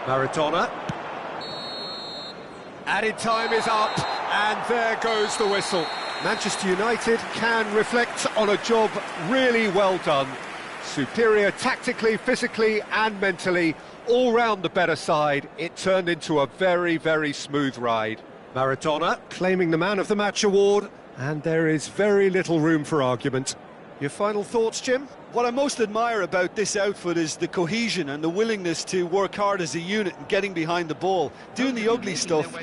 Maradona. Added time is up, and there goes the whistle. Manchester United can reflect on a job really well done. Superior tactically, physically and mentally, all round the better side. It turned into a very, very smooth ride. Maradona claiming the Man of the Match award, and there is very little room for argument. Your final thoughts, Jim? What I most admire about this outfit is the cohesion and the willingness to work hard as a unit and getting behind the ball, doing the ugly stuff.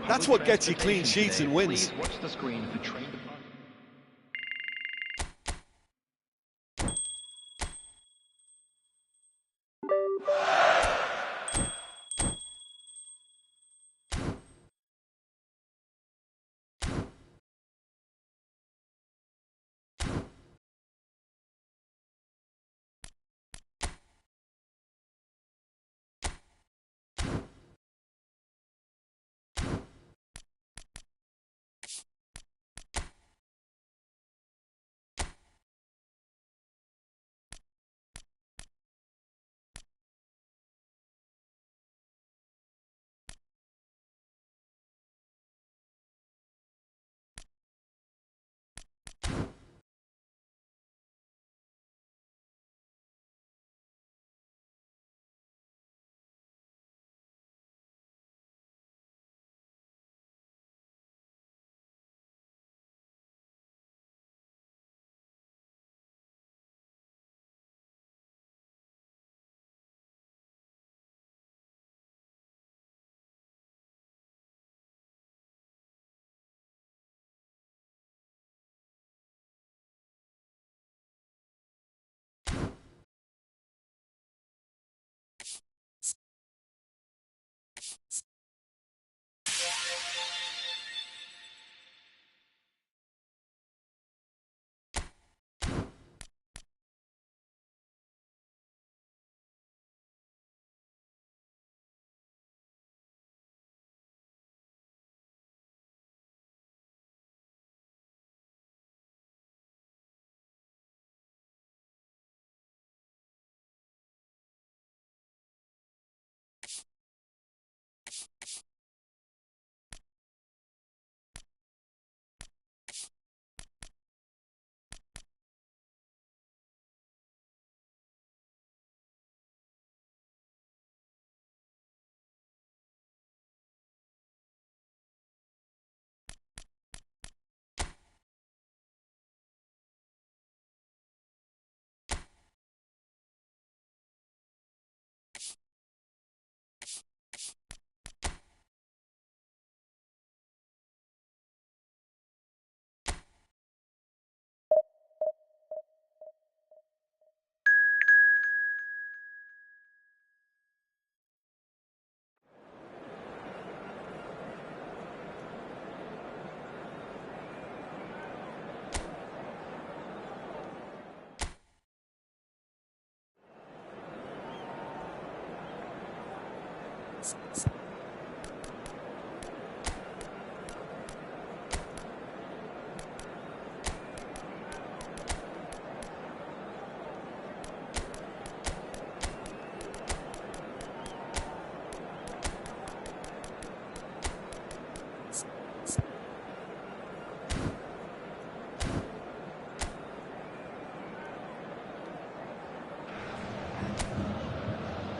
That's what gets you clean sheets and wins.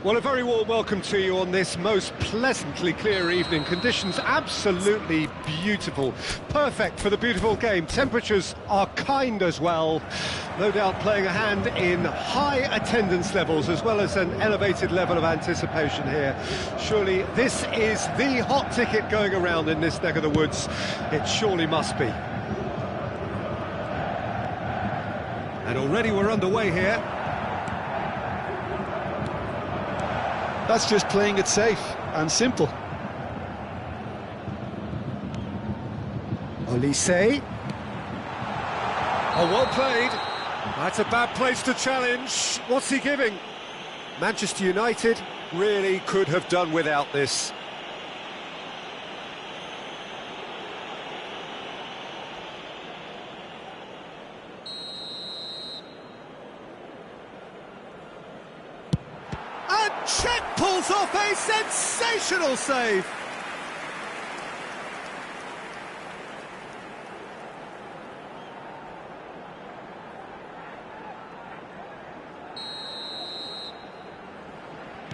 Well, a very warm welcome to you on this most pleasantly clear evening. Conditions absolutely beautiful. Perfect for the beautiful game. Temperatures are kind as well. No doubt playing a hand in high attendance levels as well as an elevated level of anticipation here. Surely this is the hot ticket going around in this neck of the woods. It surely must be. And already we're underway here. That's just playing it safe and simple. Olise. Oh, well played. That's a bad place to challenge. What's he giving? Manchester United really could have done without this. And Czech pulls off a sensational save.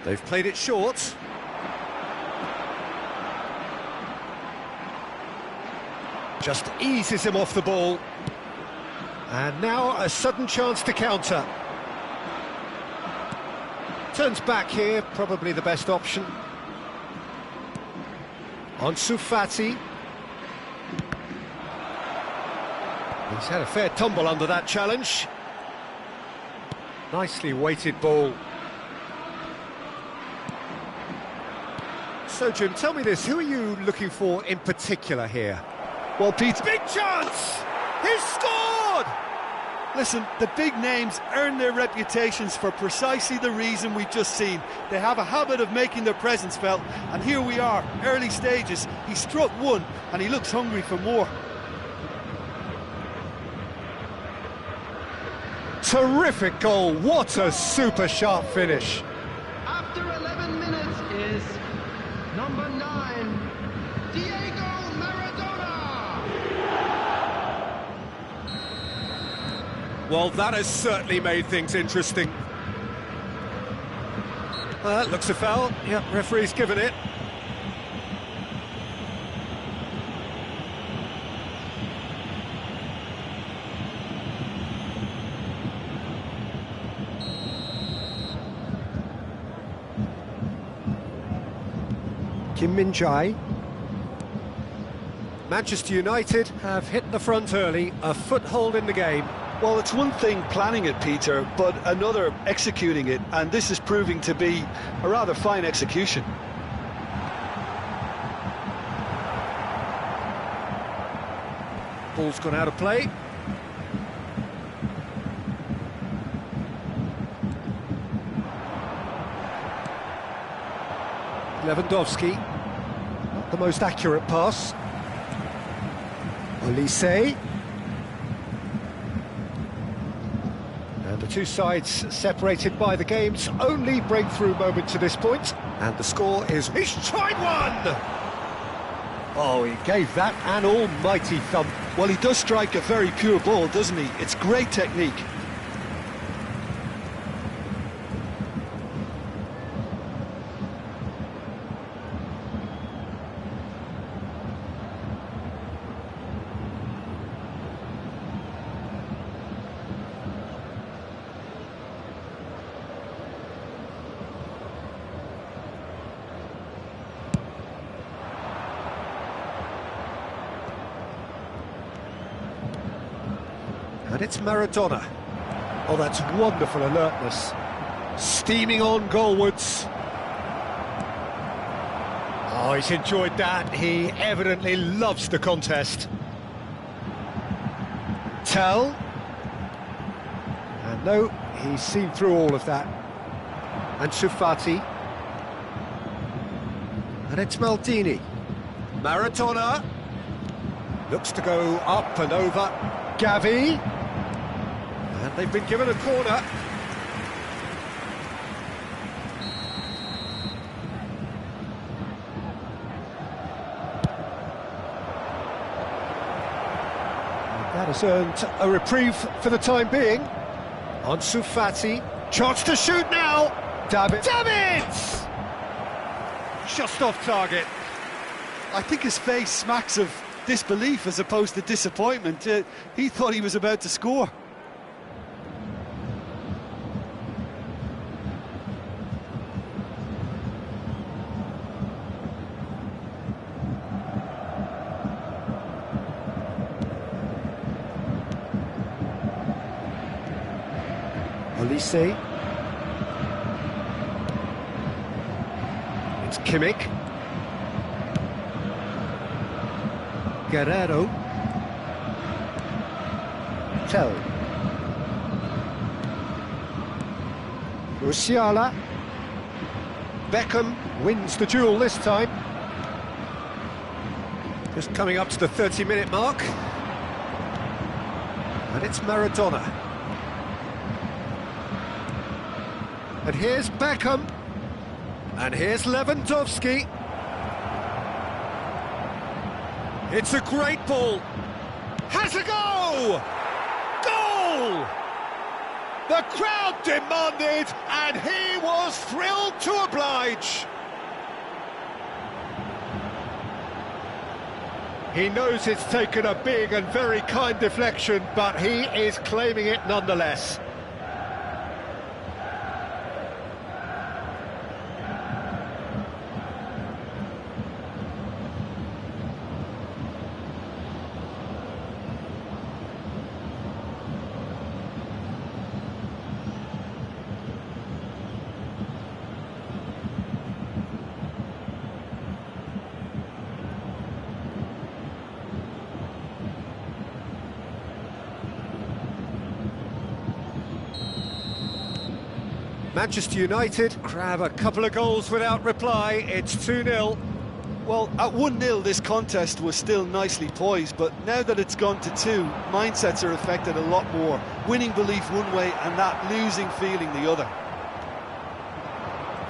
They've played it short. Just eases him off the ball. And now a sudden chance to counter. Turns back here, probably the best option. Ansu Fati. He's had a fair tumble under that challenge. Nicely weighted ball. So, Jim, tell me this, who are you looking for in particular here? Well, Pete... Big chance! He's scored! Listen, the big names earn their reputations for precisely the reason we've just seen. They have a habit of making their presence felt, and here we are, early stages. He struck one, and he looks hungry for more. Terrific goal, what a super sharp finish. After 11 minutes is number 9, Diego Maradona. Well, that has certainly made things interesting. Looks a foul. Yep, referee's given it. Kim Min-jae. Manchester United have hit the front early, a foothold in the game. Well, it's one thing planning it, Peter, but another executing it, and this is proving to be a rather fine execution. Ball's gone out of play. Lewandowski, not the most accurate pass. Olise. And the two sides separated by the game's only breakthrough moment to this point. And the score is... He's tried one! Oh, he gave that an almighty thump. Well, he does strike a very pure ball, doesn't he? It's great technique. And it's Maradona. Oh, that's wonderful alertness. Steaming on goalwards. Oh, he's enjoyed that. He evidently loves the contest. Tell. And no, he's seen through all of that. Ansu Fati. And it's Maldini. Maradona. Looks to go up and over. Gavi. And they've been given a corner. That has earned a reprieve for the time being. Ansu Fati. Chance to shoot now. David. Just off target. I think his face smacks of disbelief as opposed to disappointment. He thought he was about to score. Olise. It's Kimmich. Guerrero. Tell. Musiala. Beckham wins the duel this time. Just coming up to the 30-minute mark. And it's Maradona. And here's Beckham. And here's Lewandowski. It's a great ball. Has a go! Goal! The crowd demanded, and he was thrilled to oblige. He knows it's taken a big and very kind deflection, but he is claiming it nonetheless. Manchester United grab a couple of goals without reply. It's 2-0. Well, at 1-0 this contest was still nicely poised, but now that it's gone to 2, mindsets are affected a lot more. Winning belief one way and that losing feeling the other.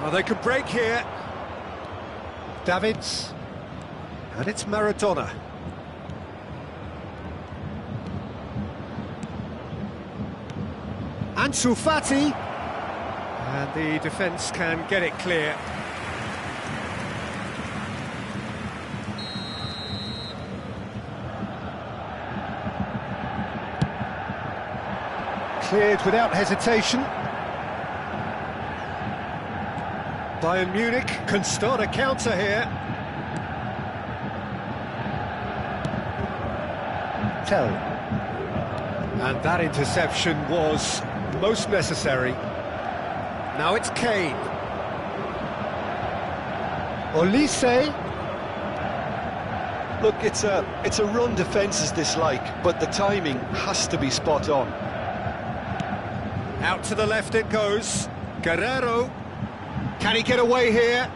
Well, they can break here. Davids. And it's Maradona. Ansu Fati. And the defence can get it clear. Cleared without hesitation. Bayern Munich can start a counter here. Tell. And that interception was most necessary. Now it's Kane. Olise. Look, it's a run defence is dislike, but the timing has to be spot on. Out to the left it goes. Guerrero. Can he get away here?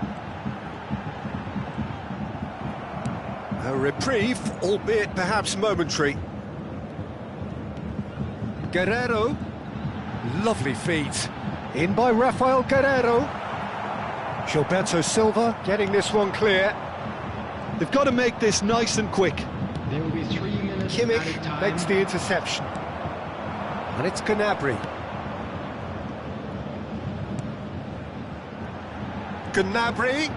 A reprieve, albeit perhaps momentary. Guerrero. Lovely feet. In by Rafael Guerrero. Gilberto Silva getting this one clear. They've got to make this nice and quick. There will be 3 minutes. Kimmich makes the interception. And it's Gnabry. Gnabry.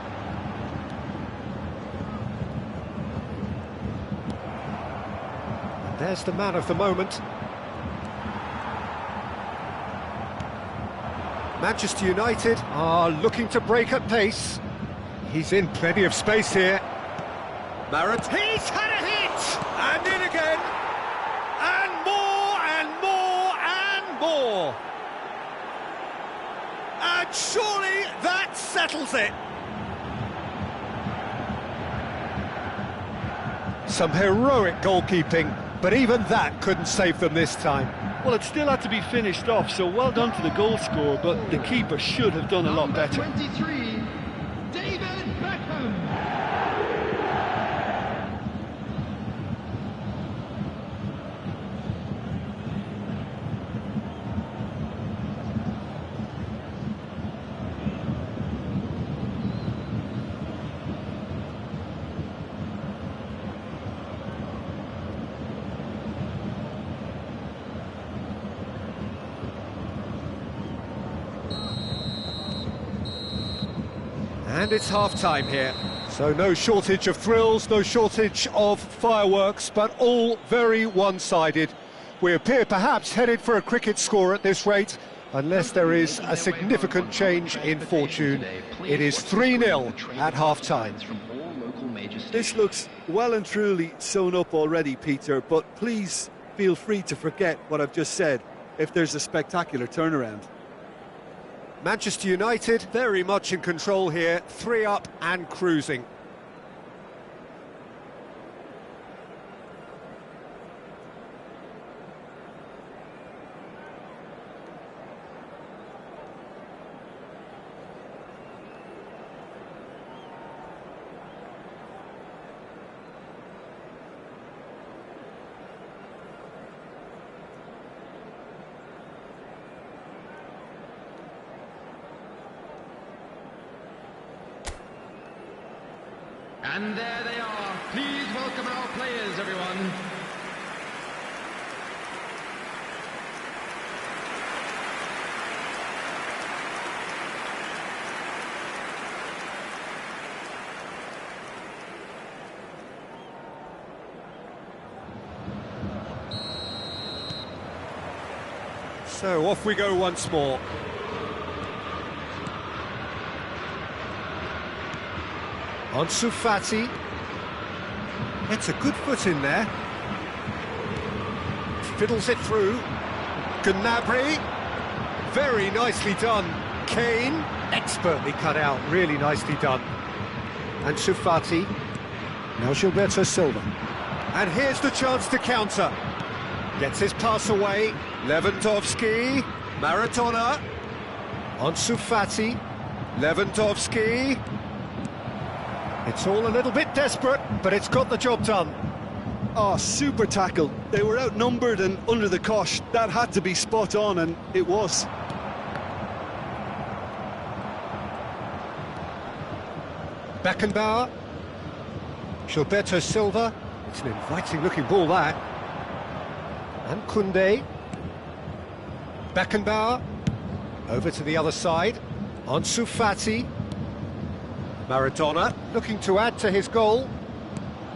And there's the man of the moment. Manchester United are looking to break at pace. He's in plenty of space here. He's had a hit! And in again! And more, and more, and more! And surely that settles it! Some heroic goalkeeping, but even that couldn't save them this time. Well, it still had to be finished off, so well done to the goal scorer, but the keeper should have done a lot better. 23, David Beckham. And it's half-time here. So no shortage of thrills, no shortage of fireworks, but all very one-sided. We appear perhaps headed for a cricket score at this rate, unless there is a significant change in fortune. It is 3-0 at half-time. This looks well and truly sewn up already, Peter, but please feel free to forget what I've just said if there's a spectacular turnaround. Manchester United very much in control here, 3 up and cruising. And there they are. Please welcome our players, everyone. So off we go once more. Ansu Fati. It's a good foot in there. Fiddles it through. Gnabry. Very nicely done. Kane. Expertly cut out. Really nicely done. Ansu Fati. Now Gilberto Silva. And here's the chance to counter. Gets his pass away. Lewandowski. Maradona. Ansu Fati. Lewandowski. It's all a little bit desperate, but it's got the job done. Oh, super tackle. They were outnumbered and under the cosh. That had to be spot on, and it was. Beckenbauer. Gilberto Silva. It's an inviting-looking ball, that. And Koundé. Beckenbauer. Over to the other side. Ansu Fati. Maradona looking to add to his goal.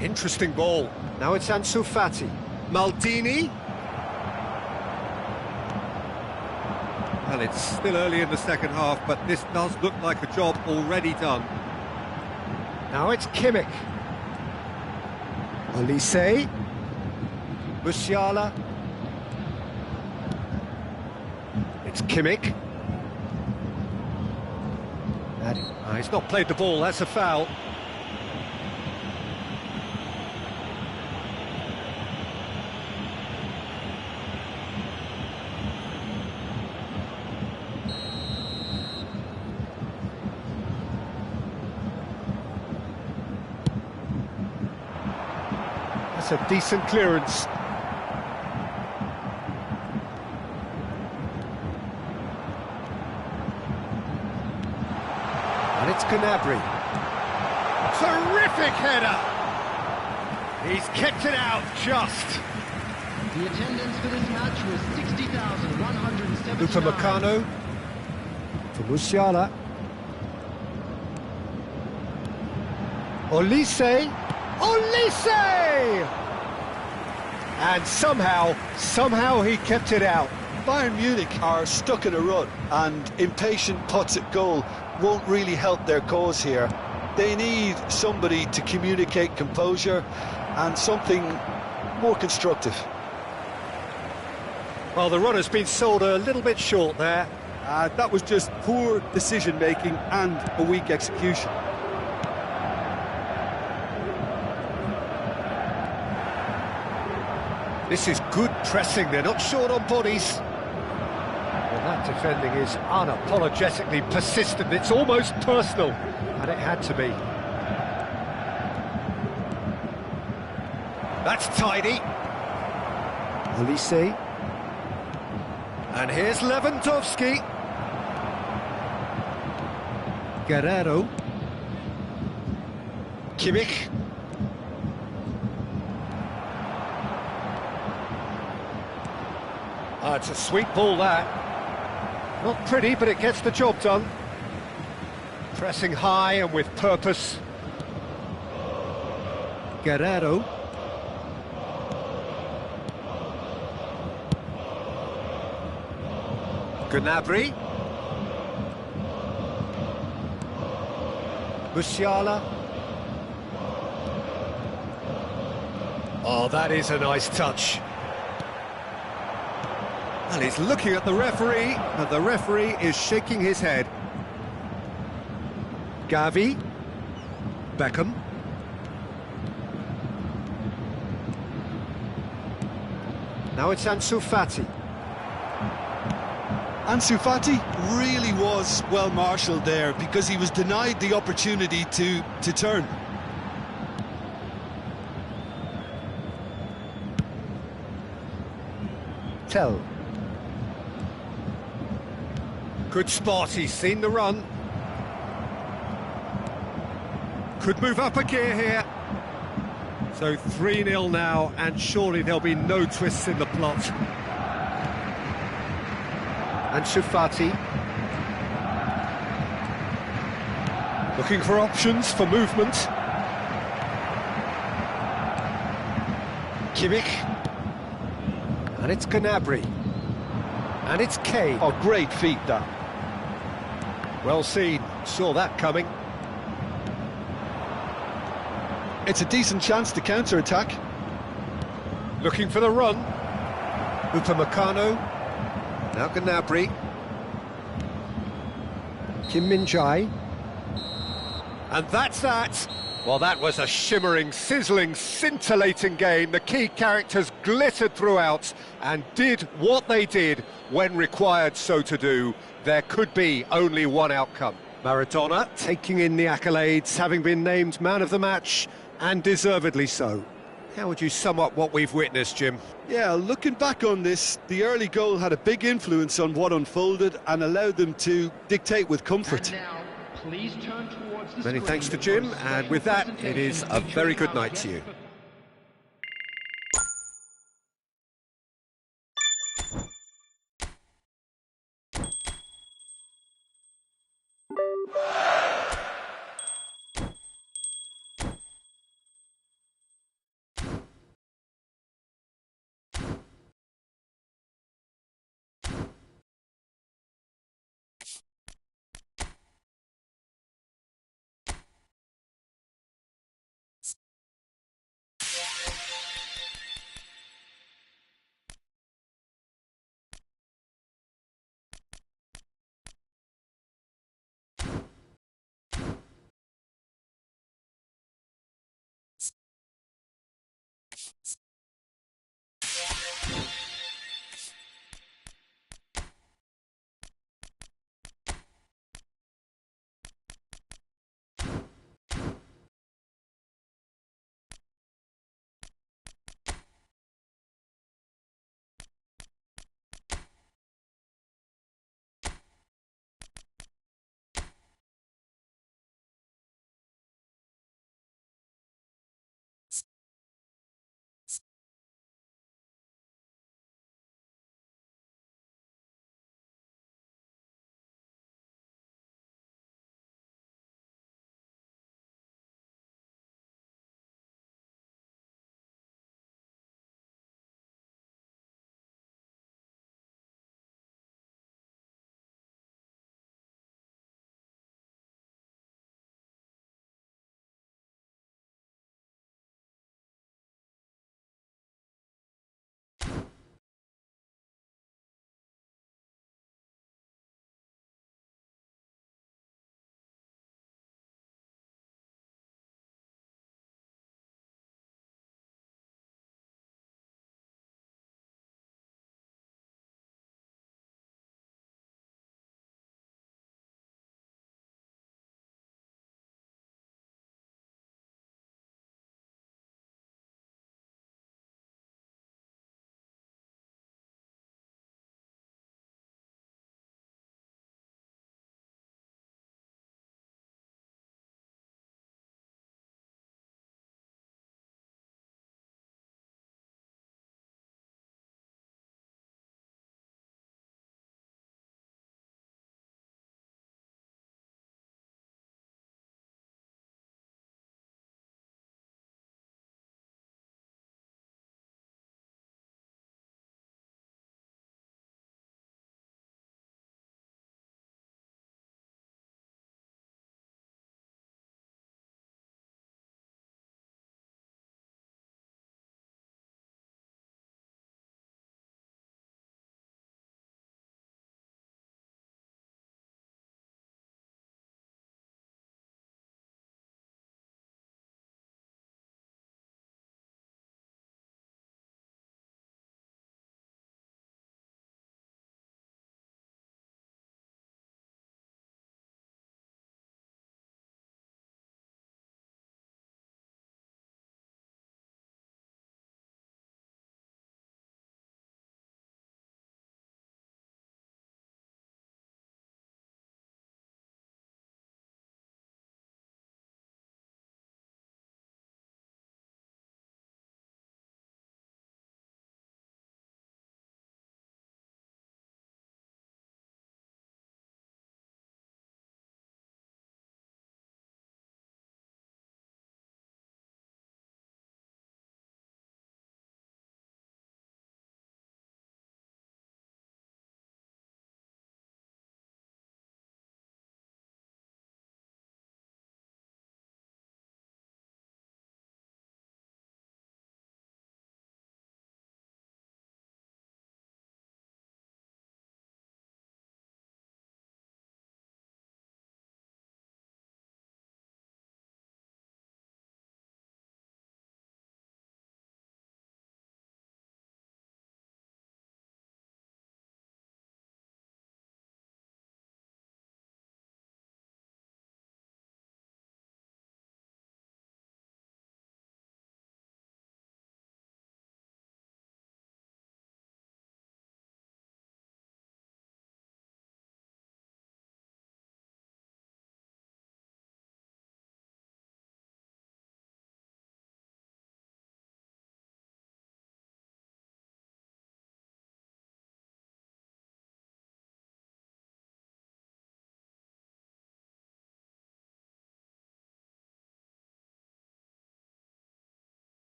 Interesting ball. Now it's Ansu Fati. Maldini. Well, it's still early in the second half, but this does look like a job already done. Now it's Kimmich. Olise. Musiala. It's Kimmich. He's not played the ball, that's a foul. That's a decent clearance. And it's Gnabry. Terrific header! He's kicked it out just. The attendance for this match was 60,179. Upamecano for Musiala. Olise! Olise! And somehow he kept it out. Bayern Munich are stuck in a rut, and impatient putts at goal won't really help their cause here. They need somebody to communicate composure and something more constructive. Well, the run has been sold a little bit short there. That was just poor decision-making and a weak execution. This is good pressing, they're not short on bodies. Well, that defending is unapologetically persistent, it's almost personal, and it had to be. That's tidy. Olise. And here's Lewandowski. Guerrero. Kimmich. Oh, it's a sweet ball, that. Not pretty, but it gets the job done. Pressing high and with purpose. Guerrero. Gnabry. Musiala. Oh, that is a nice touch. And he's looking at the referee, and the referee is shaking his head. Gavi. Beckham. Now it's Ansu Fati. Ansu Fati really was well marshalled there because he was denied the opportunity to turn. Tell. Good spot, he's seen the run. Could move up a gear here. So 3-0 now, and surely there'll be no twists in the plot. Ansu Fati. Looking for options for movement. Kimmich. And it's Gnabry. And it's Kane. Oh, great feat, that. Well seen, saw that coming. It's a decent chance to counter-attack. Looking for the run. Upamecano. Now Gnabry. Kim Min-jae. And that's that. Well, that was a shimmering, sizzling, scintillating game. The key characters glittered throughout and did what they did when required so to do. There could be only one outcome. Maradona taking in the accolades, having been named man of the match, and deservedly so. How would you sum up what we've witnessed, Jim? Yeah, looking back on this, the early goal had a big influence on what unfolded and allowed them to dictate with comfort. And now, please turn towards the Many screen thanks to for Jim, a and with that, it is a presentation very good featuring night to you. our guest